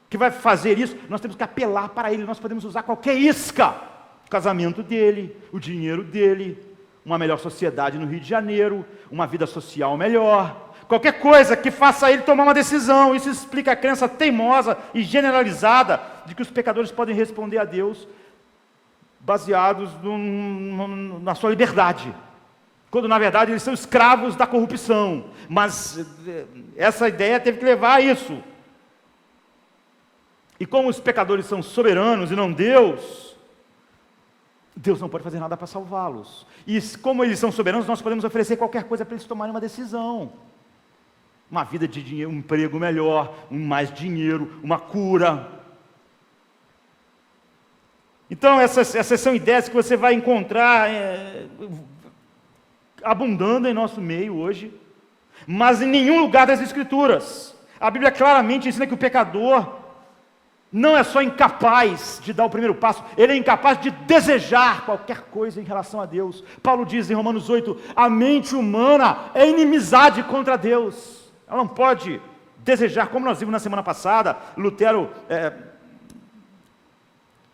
que vai fazer isso, nós temos que apelar para ele, nós podemos usar qualquer isca, o casamento dele, o dinheiro dele, uma melhor sociedade no Rio de Janeiro, uma vida social melhor, qualquer coisa que faça ele tomar uma decisão. Isso explica a crença teimosa e generalizada de que os pecadores podem responder a Deus baseados na sua liberdade, quando na verdade eles são escravos da corrupção. Mas essa ideia teve que levar a isso. E como os pecadores são soberanos e não Deus, Deus não pode fazer nada para salvá-los. E como eles são soberanos, nós podemos oferecer qualquer coisa para eles tomarem uma decisão. Uma vida de dinheiro, um emprego melhor, mais dinheiro, uma cura. Então, essas são ideias que você vai encontrar abundando em nosso meio hoje, mas em nenhum lugar das Escrituras. A Bíblia claramente ensina que o pecador não é só incapaz de dar o primeiro passo, ele é incapaz de desejar qualquer coisa em relação a Deus. Paulo diz em Romanos 8, a mente humana é inimizade contra Deus. Ela não pode desejar, como nós vimos na semana passada, Lutero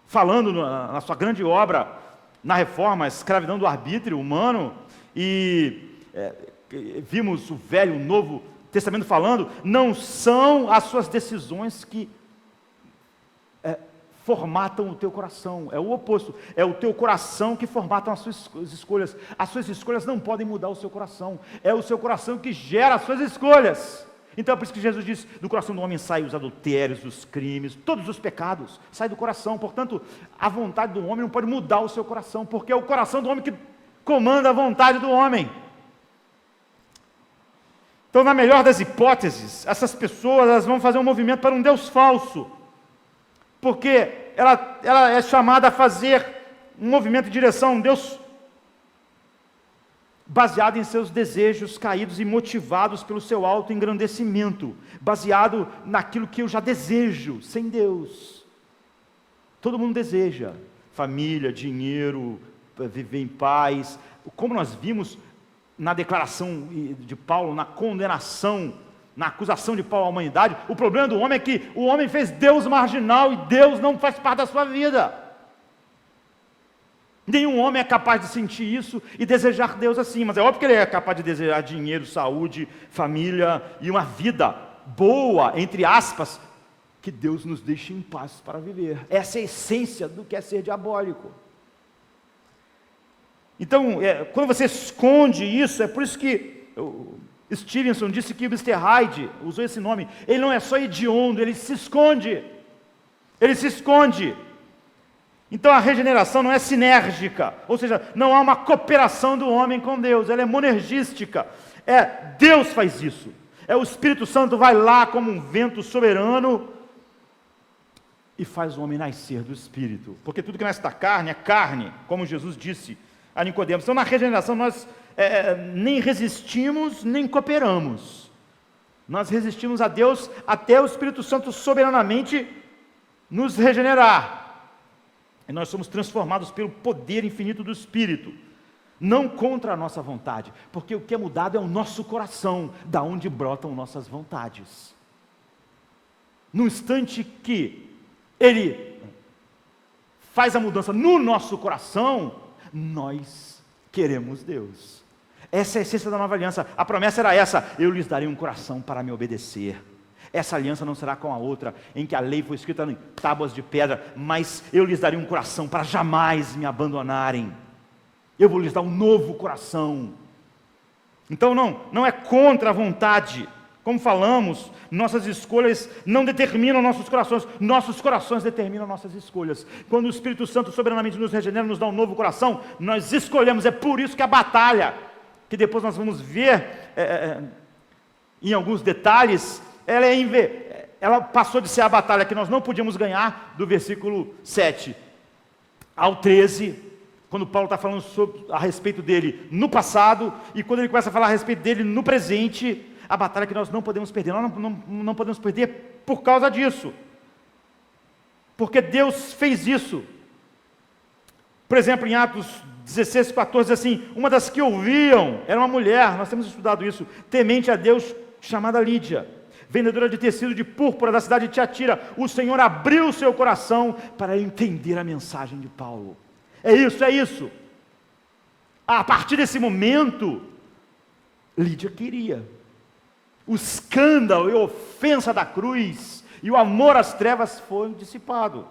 falando na sua grande obra, na Reforma, a escravidão do arbítrio humano, e vimos o Velho e o Novo Testamento falando, não são as suas decisões que formatam o teu coração, é o oposto, é o teu coração que formata as suas escolhas. As suas escolhas não podem mudar o seu coração, é o seu coração que gera as suas escolhas. Então é por isso que Jesus diz, do coração do homem saem os adultérios, os crimes, todos os pecados, saem do coração. Portanto, a vontade do homem não pode mudar o seu coração, porque é o coração do homem que comanda a vontade do homem. Então, na melhor das hipóteses, essas pessoas elas vão fazer um movimento para um Deus falso, porque ela é chamada a fazer um movimento em direção a um Deus baseado em seus desejos caídos e motivados pelo seu autoengrandecimento, baseado naquilo que eu já desejo, sem Deus. Todo mundo deseja família, dinheiro, viver em paz, como nós vimos na declaração de Paulo, na condenação, na acusação de Paulo à humanidade. O problema do homem é que o homem fez Deus marginal e Deus não faz parte da sua vida. Nenhum homem é capaz de sentir isso e desejar Deus assim, mas é óbvio que ele é capaz de desejar dinheiro, saúde, família e uma vida boa, entre aspas, que Deus nos deixe em paz para viver. Essa é a essência do que é ser diabólico. Então, quando você esconde isso, é por isso que Stevenson disse que o Mr. Hyde usou esse nome. Ele não é só hediondo, ele se esconde. Ele se esconde. Então a regeneração não é sinérgica, ou seja, não há uma cooperação do homem com Deus, ela é monergística. Deus faz isso. O Espírito Santo vai lá como um vento soberano e faz o homem nascer do Espírito. Porque tudo que nasce da carne é carne, como Jesus disse a Nicodemos. Então na regeneração nós nem resistimos, nem cooperamos. Nós resistimos a Deus até o Espírito Santo soberanamente nos regenerar. E nós somos transformados pelo poder infinito do Espírito, não contra a nossa vontade, porque o que é mudado é o nosso coração, da onde brotam nossas vontades. No instante que Ele faz a mudança no nosso coração, nós queremos Deus. Essa é a essência da nova aliança. A promessa era essa: eu lhes darei um coração para me obedecer. Essa aliança não será com a outra, em que a lei foi escrita em tábuas de pedra, mas eu lhes darei um coração para jamais me abandonarem. Eu vou lhes dar um novo coração. Então não é contra a vontade. Como falamos, nossas escolhas não determinam nossos corações determinam nossas escolhas. Quando o Espírito Santo soberanamente nos regenera, nos dá um novo coração, nós escolhemos. É por isso que a batalha, que depois nós vamos ver em alguns detalhes, ela passou de ser a batalha que nós não podíamos ganhar, do versículo 7 ao 13, quando Paulo está falando a respeito dele no passado, e quando ele começa a falar a respeito dele no presente, a batalha que nós não podemos perder. Nós não podemos perder por causa disso, porque Deus fez isso. Por exemplo, em Atos 16, 14, assim, uma das que ouviam era uma mulher, nós temos estudado isso, temente a Deus, chamada Lídia, vendedora de tecido de púrpura da cidade de Tiatira. O Senhor abriu o seu coração para entender a mensagem de Paulo. É isso. A partir desse momento, Lídia queria. O escândalo e a ofensa da cruz e o amor às trevas foi dissipado.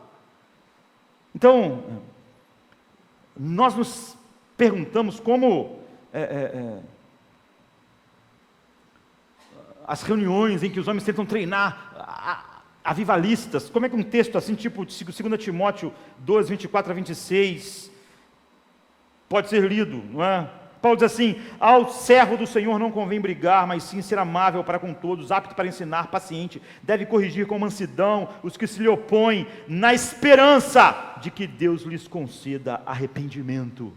Então, nós nos perguntamos como as reuniões em que os homens tentam treinar avivalistas, como é que um texto assim, tipo de 2 Timóteo 2, 24 a 26, pode ser lido, não é? Paulo diz assim: ao servo do Senhor não convém brigar, mas sim ser amável para com todos, apto para ensinar, paciente, deve corrigir com mansidão os que se lhe opõem, na esperança de que Deus lhes conceda arrependimento,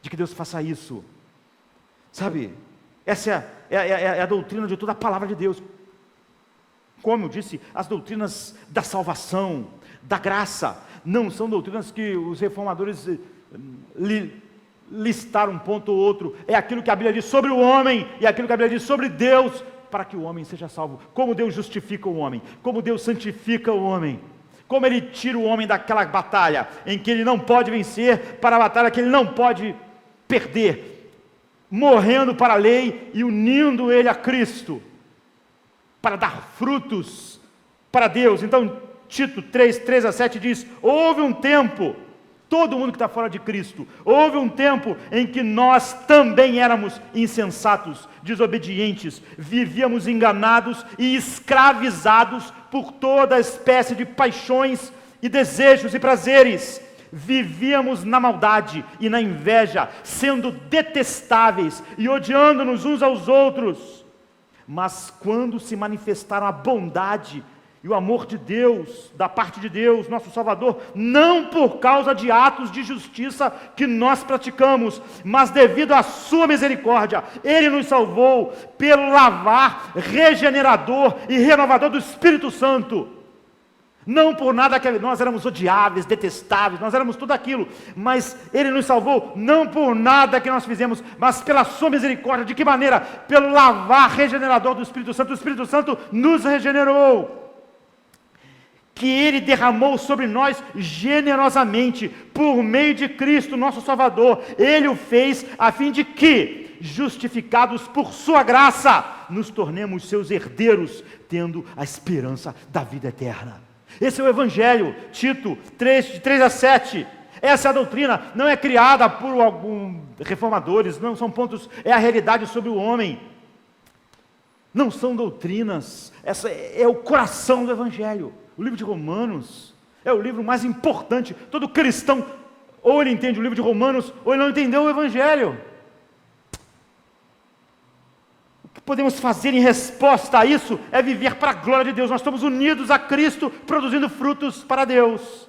de que Deus faça isso. Sabe, essa é a doutrina de toda a palavra de Deus. Como eu disse, as doutrinas da salvação, da graça, não são doutrinas que os reformadores listar um ponto ou outro, é aquilo que a Bíblia diz sobre o homem, e aquilo que a Bíblia diz sobre Deus, para que o homem seja salvo. Como Deus justifica o homem, como Deus santifica o homem, como Ele tira o homem daquela batalha, em que ele não pode vencer, para a batalha que ele não pode perder, morrendo para a lei e unindo ele a Cristo, para dar frutos para Deus. Então Tito 3:3-7 diz: houve um tempo, todo mundo que está fora de Cristo, houve um tempo em que nós também éramos insensatos, desobedientes, vivíamos enganados e escravizados por toda espécie de paixões e desejos e prazeres. Vivíamos na maldade e na inveja, sendo detestáveis e odiando-nos uns aos outros. Mas quando se manifestaram a bondade e o amor de Deus, da parte de Deus, nosso Salvador, não por causa de atos de justiça que nós praticamos, mas devido à sua misericórdia, Ele nos salvou pelo lavar regenerador e renovador do Espírito Santo. Não por nada que nós éramos odiáveis, detestáveis, nós éramos tudo aquilo, mas Ele nos salvou, não por nada que nós fizemos, mas pela sua misericórdia. De que maneira? Pelo lavar regenerador do Espírito Santo. O Espírito Santo nos regenerou, que Ele derramou sobre nós generosamente, por meio de Cristo, nosso Salvador. Ele o fez a fim de que, justificados por sua graça, nos tornemos seus herdeiros, tendo a esperança da vida eterna. Esse é o Evangelho, Tito 3:3-7. Essa é a doutrina, não é criada por alguns reformadores, não são pontos, é a realidade sobre o homem. Não são doutrinas, essa é o coração do Evangelho. O livro de Romanos é o livro mais importante. Todo cristão, ou ele entende o livro de Romanos, ou ele não entendeu o Evangelho. O que podemos fazer em resposta a isso é viver para a glória de Deus. Nós estamos unidos a Cristo, produzindo frutos para Deus,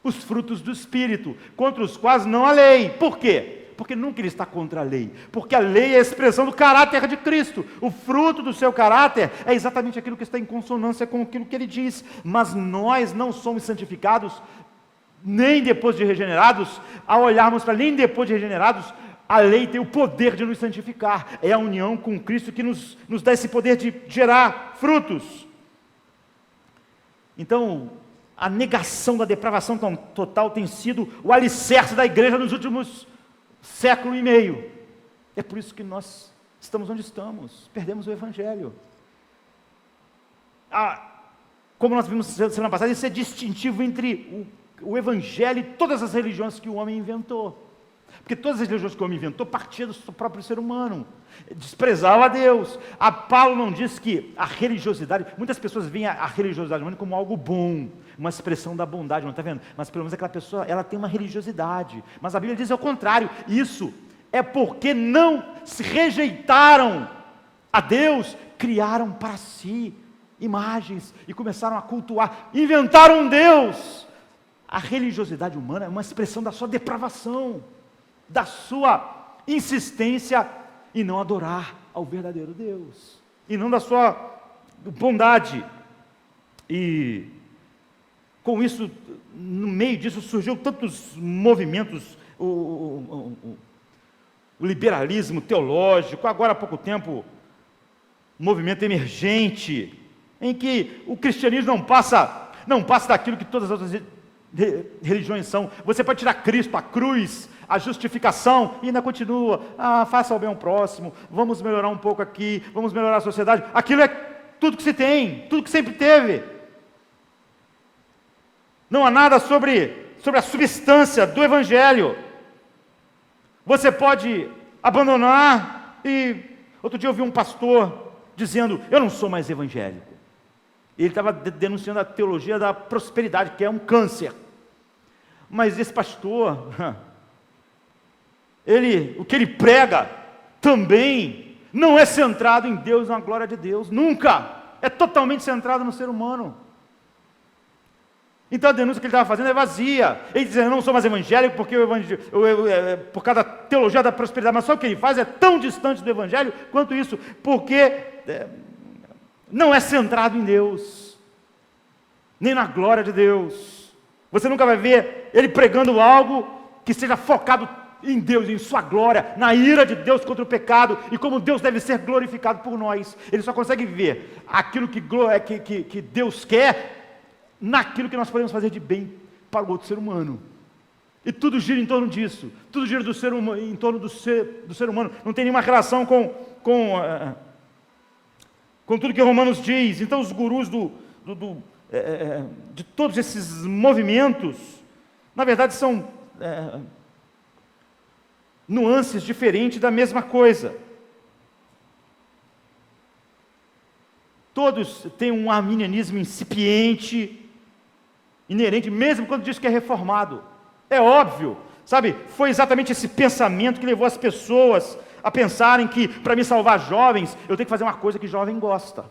os frutos do Espírito, contra os quais não há lei. Por quê? Porque nunca ele está contra a lei, porque a lei é a expressão do caráter de Cristo. O fruto do seu caráter é exatamente aquilo que está em consonância com aquilo que ele diz. Mas nós não somos santificados nem depois de regenerados. Ao olharmos para nem depois de regenerados, a lei tem o poder de nos santificar. É a união com Cristo que nos dá esse poder de gerar frutos. Então, a negação da depravação total tem sido o alicerce da igreja nos últimos século e meio. É por isso que nós estamos onde estamos, perdemos o Evangelho. Como nós vimos semana passada, isso é distintivo entre o Evangelho e todas as religiões que o homem inventou. Porque todas as religiões que o homem inventou partiam do próprio ser humano, desprezava a Deus. A Paulo não diz que a religiosidade, muitas pessoas veem a religiosidade humana como algo bom, uma expressão da bondade, não está vendo? Mas pelo menos aquela pessoa, ela tem uma religiosidade. Mas a Bíblia diz ao contrário, isso é porque não se rejeitaram a Deus, criaram para si imagens e começaram a cultuar, inventaram um Deus. A religiosidade humana é uma expressão da sua depravação, da sua insistência em não adorar ao verdadeiro Deus, e não da sua bondade. E com isso, no meio disso, surgiu tantos movimentos, o liberalismo teológico, agora há pouco tempo, movimento emergente, em que o cristianismo não passa daquilo que todas as outras religiões são. Você pode tirar Cristo, a cruz, a justificação, e ainda continua, faça o bem ao próximo, vamos melhorar um pouco aqui, vamos melhorar a sociedade. Aquilo é tudo que se tem, tudo que sempre teve. Não há nada sobre a substância do Evangelho. Você pode abandonar, e outro dia eu vi um pastor dizendo, eu não sou mais evangélico. Ele estava denunciando a teologia da prosperidade, que é um câncer. Mas esse pastor, o que ele prega também não é centrado em Deus, na glória de Deus, nunca. É totalmente centrado no ser humano. Então a denúncia que ele estava fazendo é vazia. Ele diz, eu não sou mais evangélico porque por causa da teologia da prosperidade, mas só o que ele faz é tão distante do evangelho quanto isso, porque não é centrado em Deus, nem na glória de Deus. Você nunca vai ver ele pregando algo que seja focado em Deus, em sua glória, na ira de Deus contra o pecado, e como Deus deve ser glorificado por nós. Ele só consegue ver aquilo que Deus quer, naquilo que nós podemos fazer de bem para o outro ser humano. E tudo gira em torno disso, tudo gira do ser humano, em torno do ser humano, não tem nenhuma relação com tudo que Romanos diz. Então os gurus de todos esses movimentos, na verdade são nuances diferentes da mesma coisa. Todos têm um arminianismo incipiente, inerente, mesmo quando diz que é reformado. É óbvio, sabe? Foi exatamente esse pensamento que levou as pessoas a pensarem que, para me salvar jovens, eu tenho que fazer uma coisa que jovem gosta.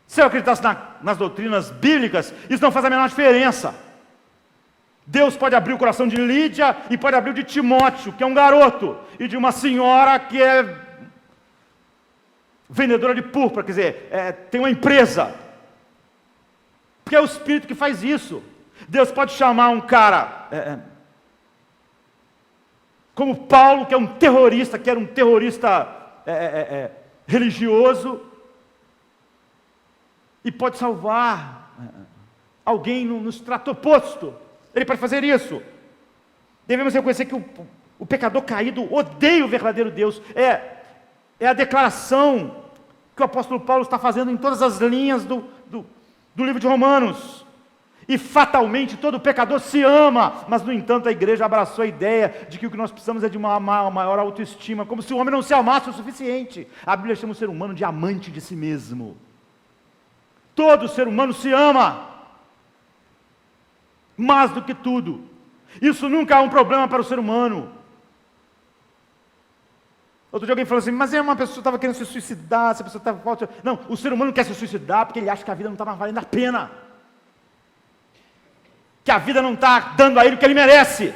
Se eu acreditasse nas doutrinas bíblicas, isso não faz a menor diferença. Deus pode abrir o coração de Lídia e pode abrir o de Timóteo, que é um garoto, e de uma senhora que é vendedora de púrpura, quer dizer, tem uma empresa. Porque é o Espírito que faz isso. Deus pode chamar um cara como Paulo, que é um terrorista, que era um terrorista religioso, e pode salvar alguém no extrato oposto. Ele pode fazer isso. Devemos reconhecer que o pecador caído odeia o verdadeiro Deus. É a declaração que o apóstolo Paulo está fazendo em todas as linhas do livro de Romanos. E fatalmente todo pecador se ama, mas no entanto a igreja abraçou a ideia de que o que nós precisamos é de uma maior autoestima, como se o homem não se amasse o suficiente. A Bíblia chama o ser humano de amante de si mesmo. Todo ser humano se ama, mais do que tudo. Isso nunca é um problema para o ser humano. Outro dia alguém falou assim, mas uma pessoa estava querendo se suicidar, se a pessoa estava... Não, o ser humano quer se suicidar porque ele acha que a vida não está mais valendo a pena. Que a vida não está dando a ele o que ele merece.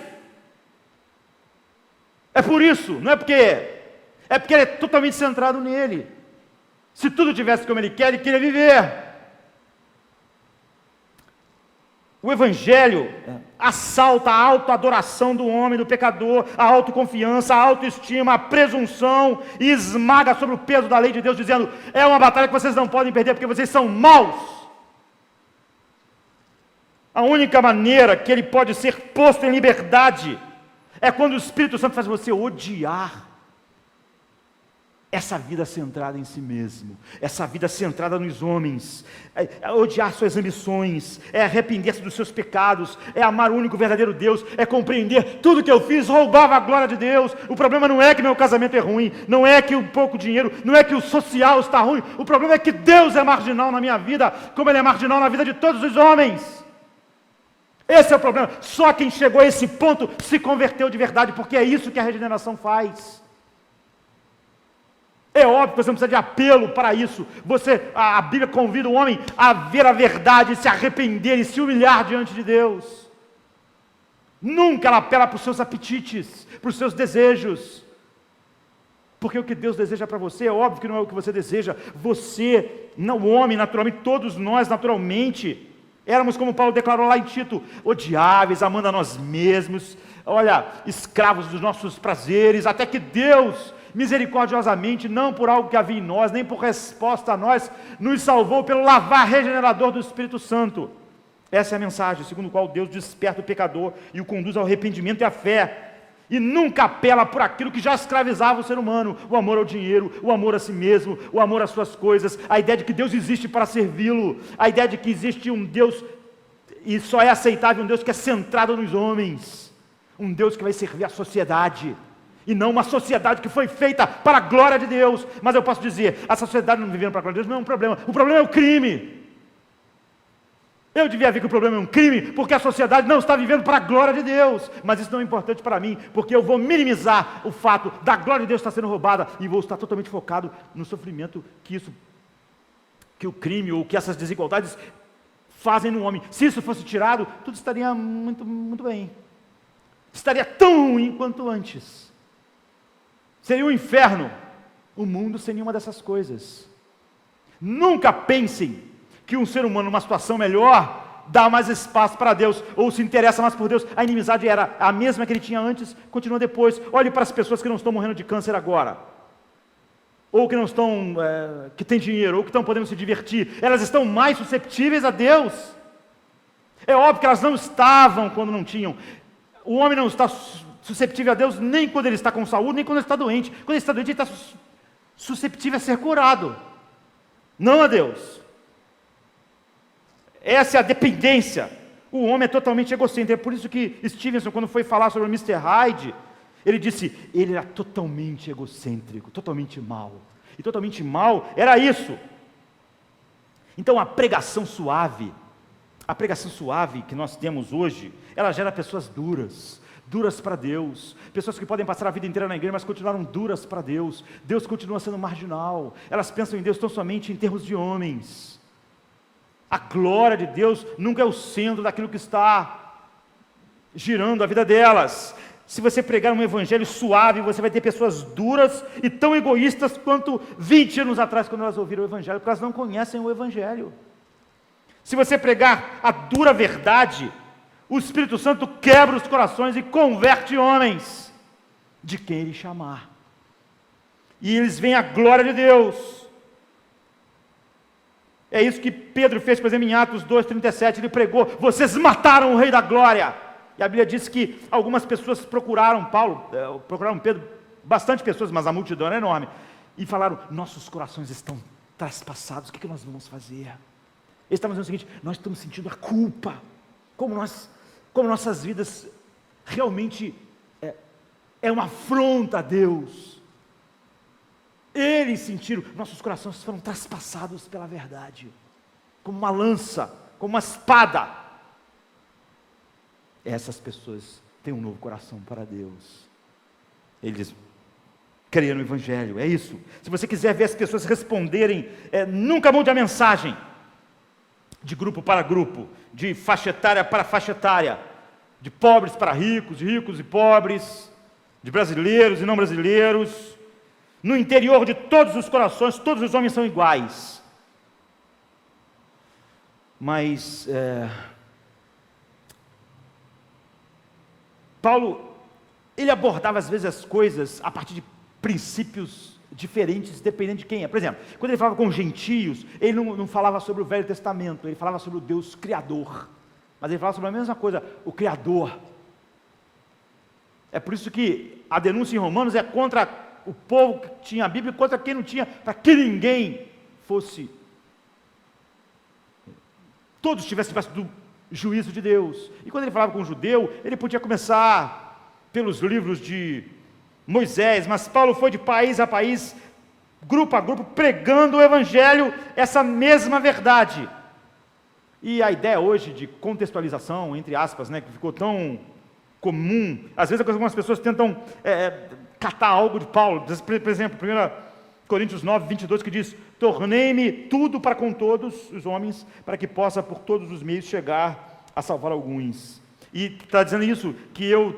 É por isso, não é porque... É porque ele é totalmente centrado nele. Se tudo tivesse como ele queria viver. O Evangelho assalta a autoadoração do homem, do pecador, a autoconfiança, a autoestima, a presunção, e esmaga sobre o peso da lei de Deus, dizendo, é uma batalha que vocês não podem perder, porque vocês são maus. A única maneira que ele pode ser posto em liberdade, é quando o Espírito Santo faz você odiar essa vida centrada em si mesmo, essa vida centrada nos homens, é odiar suas ambições, é arrepender-se dos seus pecados, é amar o único verdadeiro Deus, é compreender tudo que eu fiz roubava a glória de Deus. O problema não é que meu casamento é ruim, não é que o pouco dinheiro, não é que o social está ruim, o problema é que Deus é marginal na minha vida, como Ele é marginal na vida de todos os homens. Esse é o problema. Só quem chegou a esse ponto se converteu de verdade, porque é isso que a regeneração faz. É óbvio que você não precisa de apelo para isso. A Bíblia convida o homem a ver a verdade, se arrepender e se humilhar diante de Deus. Nunca ela apela para os seus apetites, para os seus desejos. Porque o que Deus deseja para você é óbvio que não é o que você deseja. Você, não o homem, naturalmente, todos nós, naturalmente, éramos, como Paulo declarou lá em Tito, odiáveis, amando a nós mesmos, olha, escravos dos nossos prazeres, até que Deus, misericordiosamente, não por algo que havia em nós, nem por resposta a nós, nos salvou pelo lavar regenerador do Espírito Santo. Essa é a mensagem, segundo a qual Deus desperta o pecador e o conduz ao arrependimento e à fé, e nunca apela por aquilo que já escravizava o ser humano, o amor ao dinheiro, o amor a si mesmo, o amor às suas coisas, a ideia de que Deus existe para servi-lo, a ideia de que existe um Deus, e só é aceitável um Deus que é centrado nos homens, um Deus que vai servir a sociedade, e não uma sociedade que foi feita para a glória de Deus. Mas eu posso dizer, a sociedade não vivendo para a glória de Deus não é um problema, o problema é o crime. Eu devia ver que o problema é um crime, porque a sociedade não está vivendo para a glória de Deus. Mas isso não é importante para mim, porque eu vou minimizar o fato da glória de Deus estar sendo roubada e vou estar totalmente focado no sofrimento que o crime ou que essas desigualdades fazem no homem. Se isso fosse tirado, tudo estaria muito, muito bem. Estaria tão ruim quanto antes. Seria um inferno o mundo sem nenhuma dessas coisas. Nunca pensem que um ser humano numa situação melhor dá mais espaço para Deus, ou se interessa mais por Deus. A inimizade era a mesma que ele tinha antes, continua depois. Olhe para as pessoas que não estão morrendo de câncer agora, ou que não estão, que têm dinheiro, ou que estão podendo se divertir. Elas estão mais susceptíveis a Deus. É óbvio que elas não estavam quando não tinham. O homem não está susceptível a Deus nem quando ele está com saúde, nem quando ele está doente. Quando ele está doente, ele está susceptível a ser curado, não a Deus. Essa é a dependência. O homem é totalmente egocêntrico. É por isso que Stevenson, quando foi falar sobre o Mr. Hyde, ele disse, ele era totalmente egocêntrico, totalmente mau. E totalmente mau era isso. Então a pregação suave que nós temos hoje, ela gera pessoas duras para Deus, pessoas que podem passar a vida inteira na igreja, mas continuaram duras para Deus. Deus continua sendo marginal. Elas pensam em Deus tão somente em termos de homens. A glória de Deus nunca é o centro daquilo que está girando a vida delas. Se você pregar um evangelho suave, você vai ter pessoas duras e tão egoístas quanto 20 anos atrás, quando elas ouviram o evangelho, porque elas não conhecem o evangelho. Se você pregar a dura verdade, o Espírito Santo quebra os corações e converte homens de quem ele chamar. E eles veem a glória de Deus. É isso que Pedro fez, por exemplo, em Atos 2:37, ele pregou, vocês mataram o Rei da Glória. E a Bíblia diz que algumas pessoas procuraram Pedro, bastante pessoas, mas a multidão era enorme, e falaram, nossos corações estão traspassados, o que nós vamos fazer? Eles estavam dizendo o seguinte, nós estamos sentindo a culpa, como nossas vidas realmente é uma afronta a Deus. Eles sentiram, nossos corações foram traspassados pela verdade, como uma lança, como uma espada. Essas pessoas têm um novo coração para Deus. Eles creram no Evangelho, é isso. Se você quiser ver as pessoas responderem, nunca mude a mensagem, de grupo para grupo, de faixa etária para faixa etária, de pobres para ricos, de ricos e pobres, de brasileiros e não brasileiros. No interior de todos os corações, todos os homens são iguais. Mas Paulo, ele abordava às vezes as coisas a partir de princípios diferentes, dependendo de quem é. Por exemplo, quando ele falava com gentios, ele não falava sobre o Velho Testamento, ele falava sobre o Deus Criador. Mas ele falava sobre a mesma coisa, o É por isso que a denúncia em Romanos é contra o povo que tinha a Bíblia, contra quem não tinha, para que ninguém todos estivessem debaixo do juízo de Deus. E quando ele falava com o judeu, ele podia começar pelos livros de Moisés, mas Paulo foi de país a país, grupo a grupo, pregando o Evangelho, essa mesma verdade. E a ideia hoje de contextualização, entre aspas, que ficou tão comum, às vezes algumas pessoas tentam catar algo de Paulo, por exemplo, 1 Coríntios 9:22, que diz, tornei-me tudo para com todos os homens, para que possa por todos os meios chegar a salvar alguns. E está dizendo isso, que eu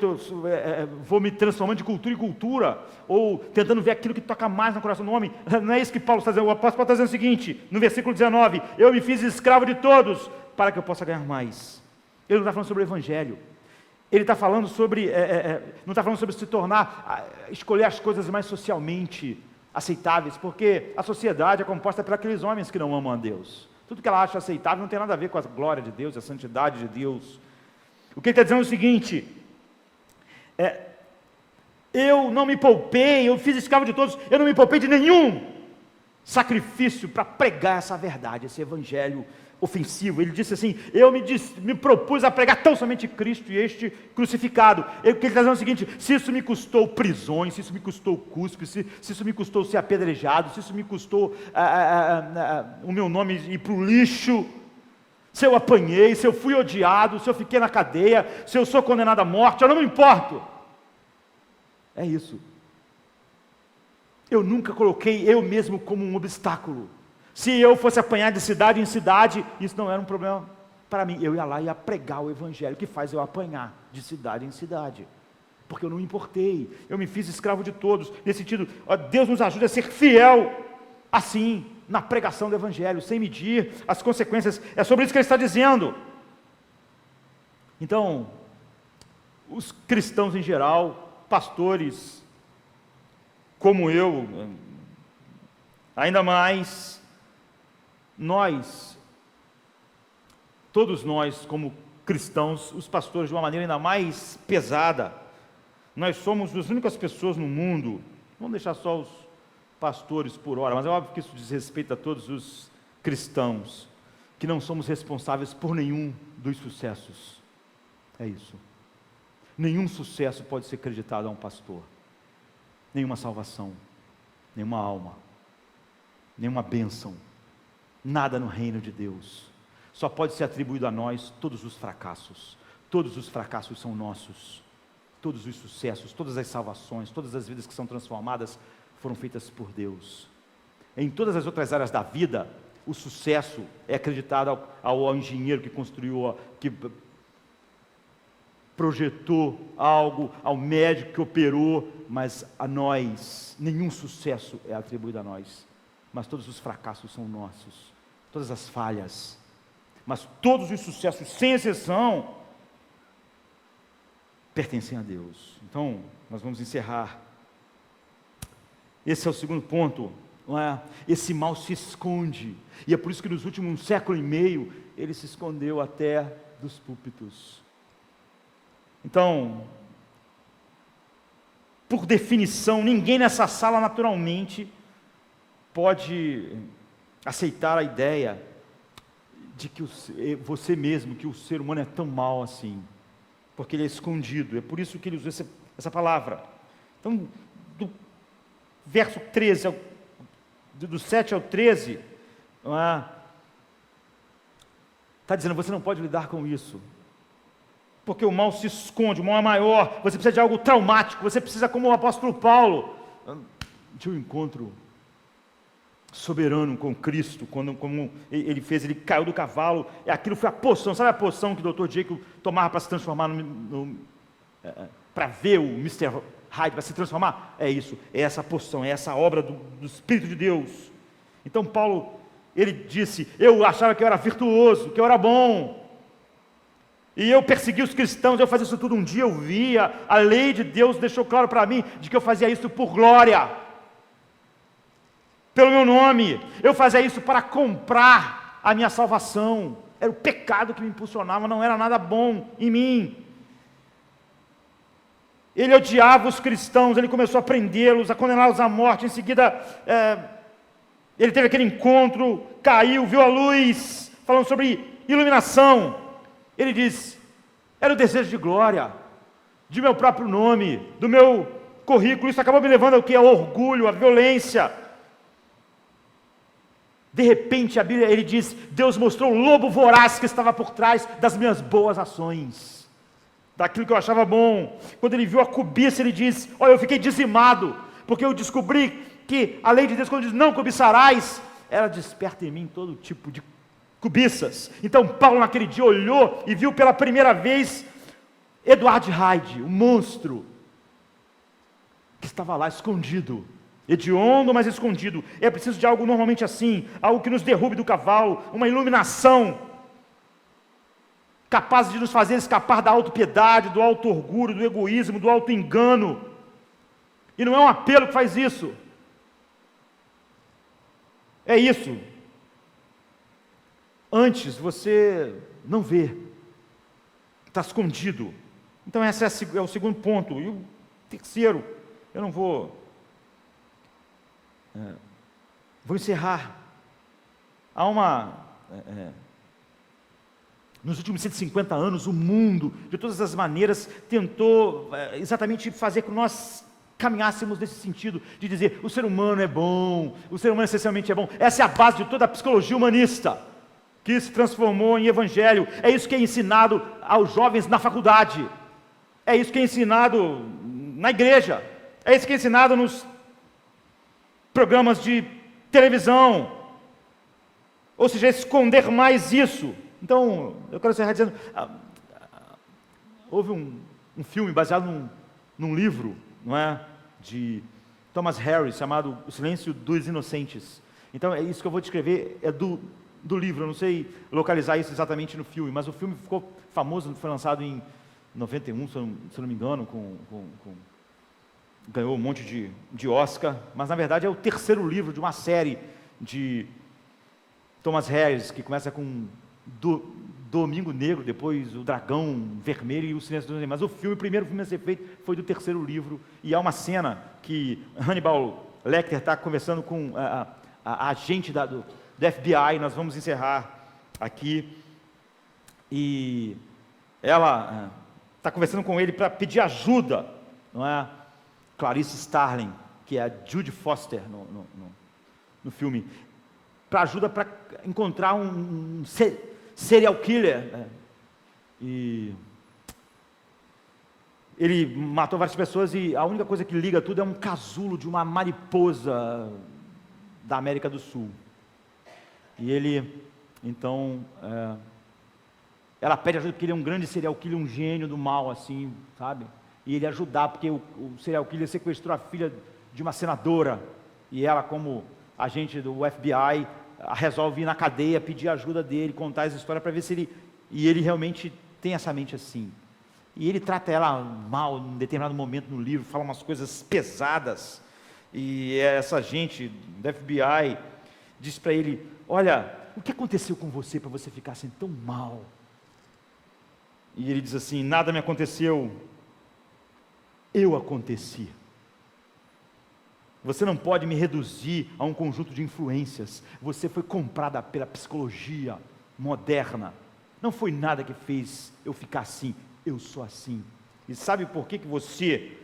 vou me transformando de cultura em cultura, ou tentando ver aquilo que toca mais no coração do homem. Não é isso que Paulo está dizendo. O apóstolo está dizendo o seguinte, no versículo 19, eu me fiz escravo de todos, para que eu possa ganhar mais. Ele não está falando sobre o Evangelho. Ele está falando sobre, não está falando sobre se tornar, escolher as coisas mais socialmente aceitáveis, porque a sociedade é composta por aqueles homens que não amam a Deus. Tudo que ela acha aceitável não tem nada a ver com a glória de Deus, a santidade de Deus. O que ele está dizendo é o seguinte, eu não me poupei, eu fiz escravo de todos, eu não me poupei de nenhum sacrifício para pregar essa verdade, esse evangelho ofensivo. Ele disse assim, eu me propus a pregar tão somente Cristo e este crucificado. O que ele está dizendo é o seguinte, se isso me custou prisões, se isso me custou cuspe, se isso me custou ser apedrejado, se isso me custou o meu nome ir para o lixo, Se eu apanhei, se eu fui odiado, se eu fiquei na cadeia, se eu sou condenado à morte, eu não me importo. É isso. Eu nunca coloquei eu mesmo como um obstáculo. Se eu fosse apanhar de cidade em cidade, isso não era um problema para mim. Eu ia lá e ia pregar o evangelho, que faz eu apanhar de cidade em cidade. Porque eu não me importei, eu me fiz escravo de todos. Nesse sentido, Deus nos ajuda a ser fiel, assim, na pregação do evangelho, sem medir as consequências. É sobre isso que ele está dizendo. Então, os cristãos em geral, pastores, como eu, ainda mais nós, todos nós como cristãos, os pastores de uma maneira ainda mais pesada, nós somos as únicas pessoas no mundo, vamos deixar só os pastores por hora, mas é óbvio que isso diz respeito a todos os cristãos, que não somos responsáveis por nenhum dos sucessos. É isso. Nenhum sucesso pode ser acreditado a um pastor, nenhuma salvação, nenhuma alma, nenhuma bênção, nada no reino de Deus. Só pode ser atribuído a nós todos os fracassos. Todos os fracassos são nossos. Todos os sucessos, todas as salvações, todas as vidas que são transformadas foram feitas por Deus. Em todas as outras áreas da vida, o sucesso é acreditado ao engenheiro que construiu, que projetou algo, ao médico que operou, mas a nós, nenhum sucesso é atribuído a nós. Mas todos os fracassos são nossos, todas as falhas, mas todos os sucessos, sem exceção, pertencem a Deus. Então, nós vamos encerrar. Esse é o segundo ponto, não é? Esse mal se esconde, e é por isso que nos últimos 1,5 século ele se escondeu até dos púlpitos. Então, por definição, ninguém nessa sala naturalmente pode aceitar a ideia de que você mesmo, que o ser humano é tão mau assim, porque ele é escondido. É por isso que ele usou essa palavra. Então, do verso 13, do 7 ao 13, está dizendo, você não pode lidar com isso, porque o mal se esconde, o mal é maior, você precisa de algo traumático, você precisa, como o apóstolo Paulo, de um encontro soberano com Cristo, como ele fez, ele caiu do cavalo, aquilo foi a poção, sabe a poção que o Dr. Jekyll tomava para se transformar para ver o Mr. Hyde, para se transformar? É isso, é essa poção, é essa obra do Espírito de Deus. Então Paulo, ele disse, eu achava que eu era virtuoso, que eu era bom, e eu persegui os cristãos, eu fazia isso tudo. Um dia eu via, a lei de Deus deixou claro para mim, de que eu fazia isso por glória, pelo meu nome, eu fazia isso para comprar a minha salvação, era o pecado que me impulsionava, não era nada bom em mim. Ele odiava os cristãos, ele começou a prendê-los, a condená-los à morte. Em seguida, ele teve aquele encontro, caiu, viu a luz, falando sobre iluminação. Ele diz, era o desejo de glória, de meu próprio nome, do meu currículo. Isso acabou me levando ao que? Ao orgulho, à violência. De repente, a Bíblia, ele diz, Deus mostrou o lobo voraz que estava por trás das minhas boas ações, daquilo que eu achava bom. Quando ele viu a cobiça, ele diz, olha, eu fiquei dizimado, porque eu descobri que a lei de Deus, quando diz, não cobiçarás, ela desperta em mim todo tipo de cobiças. Então Paulo naquele dia olhou e viu pela primeira vez Edward Hyde, o monstro, que estava lá escondido, hediondo, mas escondido. É preciso de algo normalmente assim, algo que nos derrube do cavalo, uma iluminação, capaz de nos fazer escapar da autopiedade, do auto-orgulho, do egoísmo, do auto-engano. E não é um apelo que faz isso. É isso. Antes você não vê, está escondido. Então esse é o segundo ponto. E o terceiro, eu não vou encerrar. Há nos últimos 150 anos, o mundo, de todas as maneiras, tentou exatamente fazer com que nós caminhássemos nesse sentido, de dizer, o ser humano é bom, o ser humano essencialmente é bom. Essa é a base de toda a psicologia humanista, que se transformou em evangelho. É isso que é ensinado aos jovens na faculdade. É isso que é ensinado na igreja. É isso que é ensinado nos programas de televisão. Ou seja, esconder mais isso. Então, eu quero encerrar dizendo, houve um filme baseado num livro, não é, de Thomas Harris, chamado O Silêncio dos Inocentes. Então, é isso que eu vou descrever, é do livro. Eu não sei localizar isso exatamente no filme, mas o filme ficou famoso, foi lançado em 91, se eu não me engano, ganhou um monte de Oscar, mas na verdade é o terceiro livro de uma série de Thomas Harris, que começa com Domingo Negro, depois o Dragão Vermelho e o Silêncio dos Inocentes. Mas o primeiro filme a ser feito foi do terceiro livro, e há uma cena que Hannibal Lecter está conversando com a agente do FBI. Nós vamos encerrar aqui, e ela está conversando com ele para pedir ajuda, não é? Clarice Starling, que é a Judy Foster no filme, para ajuda para encontrar um serial killer, né? E ele matou várias pessoas, e a única coisa que liga tudo é um casulo de uma mariposa da América do Sul. E ele, então, ela pede ajuda porque ele é um grande serial killer, um gênio do mal, assim, sabe? E ele ajudar, porque o serial killer sequestrou a filha de uma senadora, e ela, como agente do FBI, resolve ir na cadeia, pedir ajuda dele, contar essa história para ver se ele... E ele realmente tem essa mente assim. E ele trata ela mal em determinado momento no livro, fala umas coisas pesadas, e essa gente do FBI diz para ele: olha, o que aconteceu com você para você ficar assim tão mal? E ele diz assim: nada me aconteceu, eu aconteci. Você não pode me reduzir a um conjunto de influências. Você foi comprada pela psicologia moderna. Não foi nada que fez eu ficar assim. Eu sou assim. E sabe por que você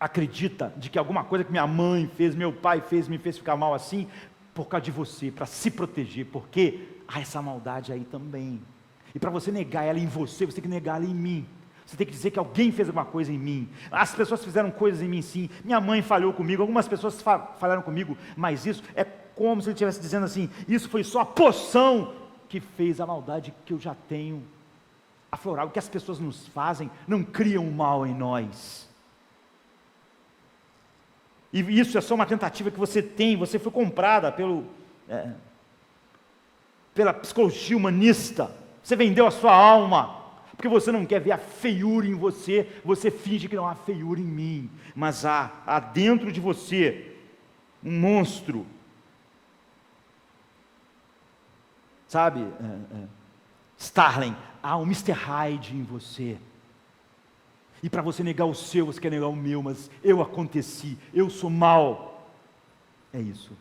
acredita de que alguma coisa que minha mãe fez, meu pai fez, me fez ficar mal assim? Por causa de você, para se proteger. Porque há essa maldade aí também. E para você negar ela em você, você tem que negar ela em mim. Você tem que dizer que alguém fez alguma coisa em mim. As pessoas fizeram coisas em mim, sim. Minha mãe falhou comigo, algumas pessoas falharam comigo, mas isso é como se ele estivesse dizendo assim: isso foi só a poção que fez a maldade que eu já tenho aflorar. O que as pessoas nos fazem não criam o mal em nós. E isso é só uma tentativa que você tem. Você foi comprada pela psicologia humanista. Você vendeu a sua alma, porque você não quer ver a feiura em você. Você finge que não há feiura em mim, mas há dentro de você um monstro, sabe? Starling, há um Mr. Hyde em você, e para você negar o seu, você quer negar o meu, mas eu aconteci, eu sou mal, é isso.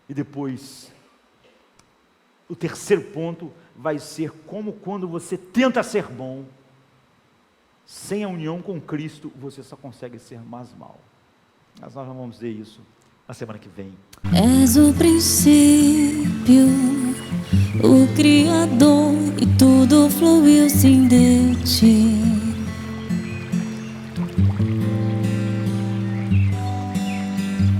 E depois, o terceiro ponto vai ser como quando você tenta ser bom, sem a união com Cristo, você só consegue ser mais mal. Mas nós vamos ver isso na semana que vem. És o princípio, o Criador, e tudo fluiu sim de ti.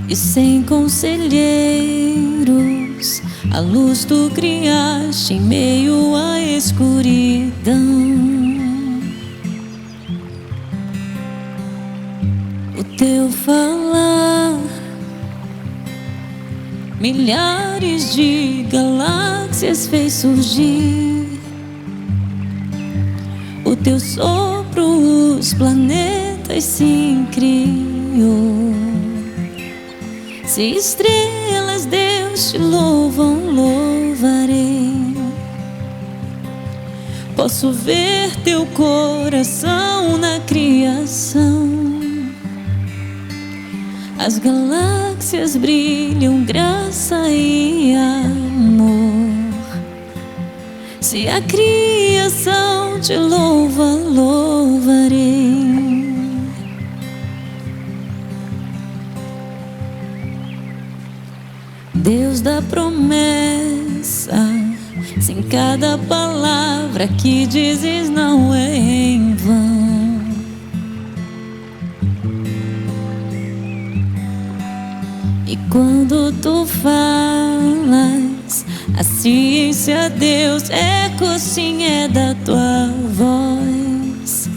E sem conselheiros, a luz tu criaste em meio à escuridão. O teu falar, milhares de galáxias fez surgir. O teu sopro os planetas se criou. Se estrelas Deus te louvam, louvarei. Posso ver teu coração na criação. As galáxias brilham, graça e amor. Se a criação te louva, louvarei. Deus Deus da promessa. Sem cada palavra que dizes não é em vão. E quando tu falas, a ciência, Deus, eco sim é da tua voz.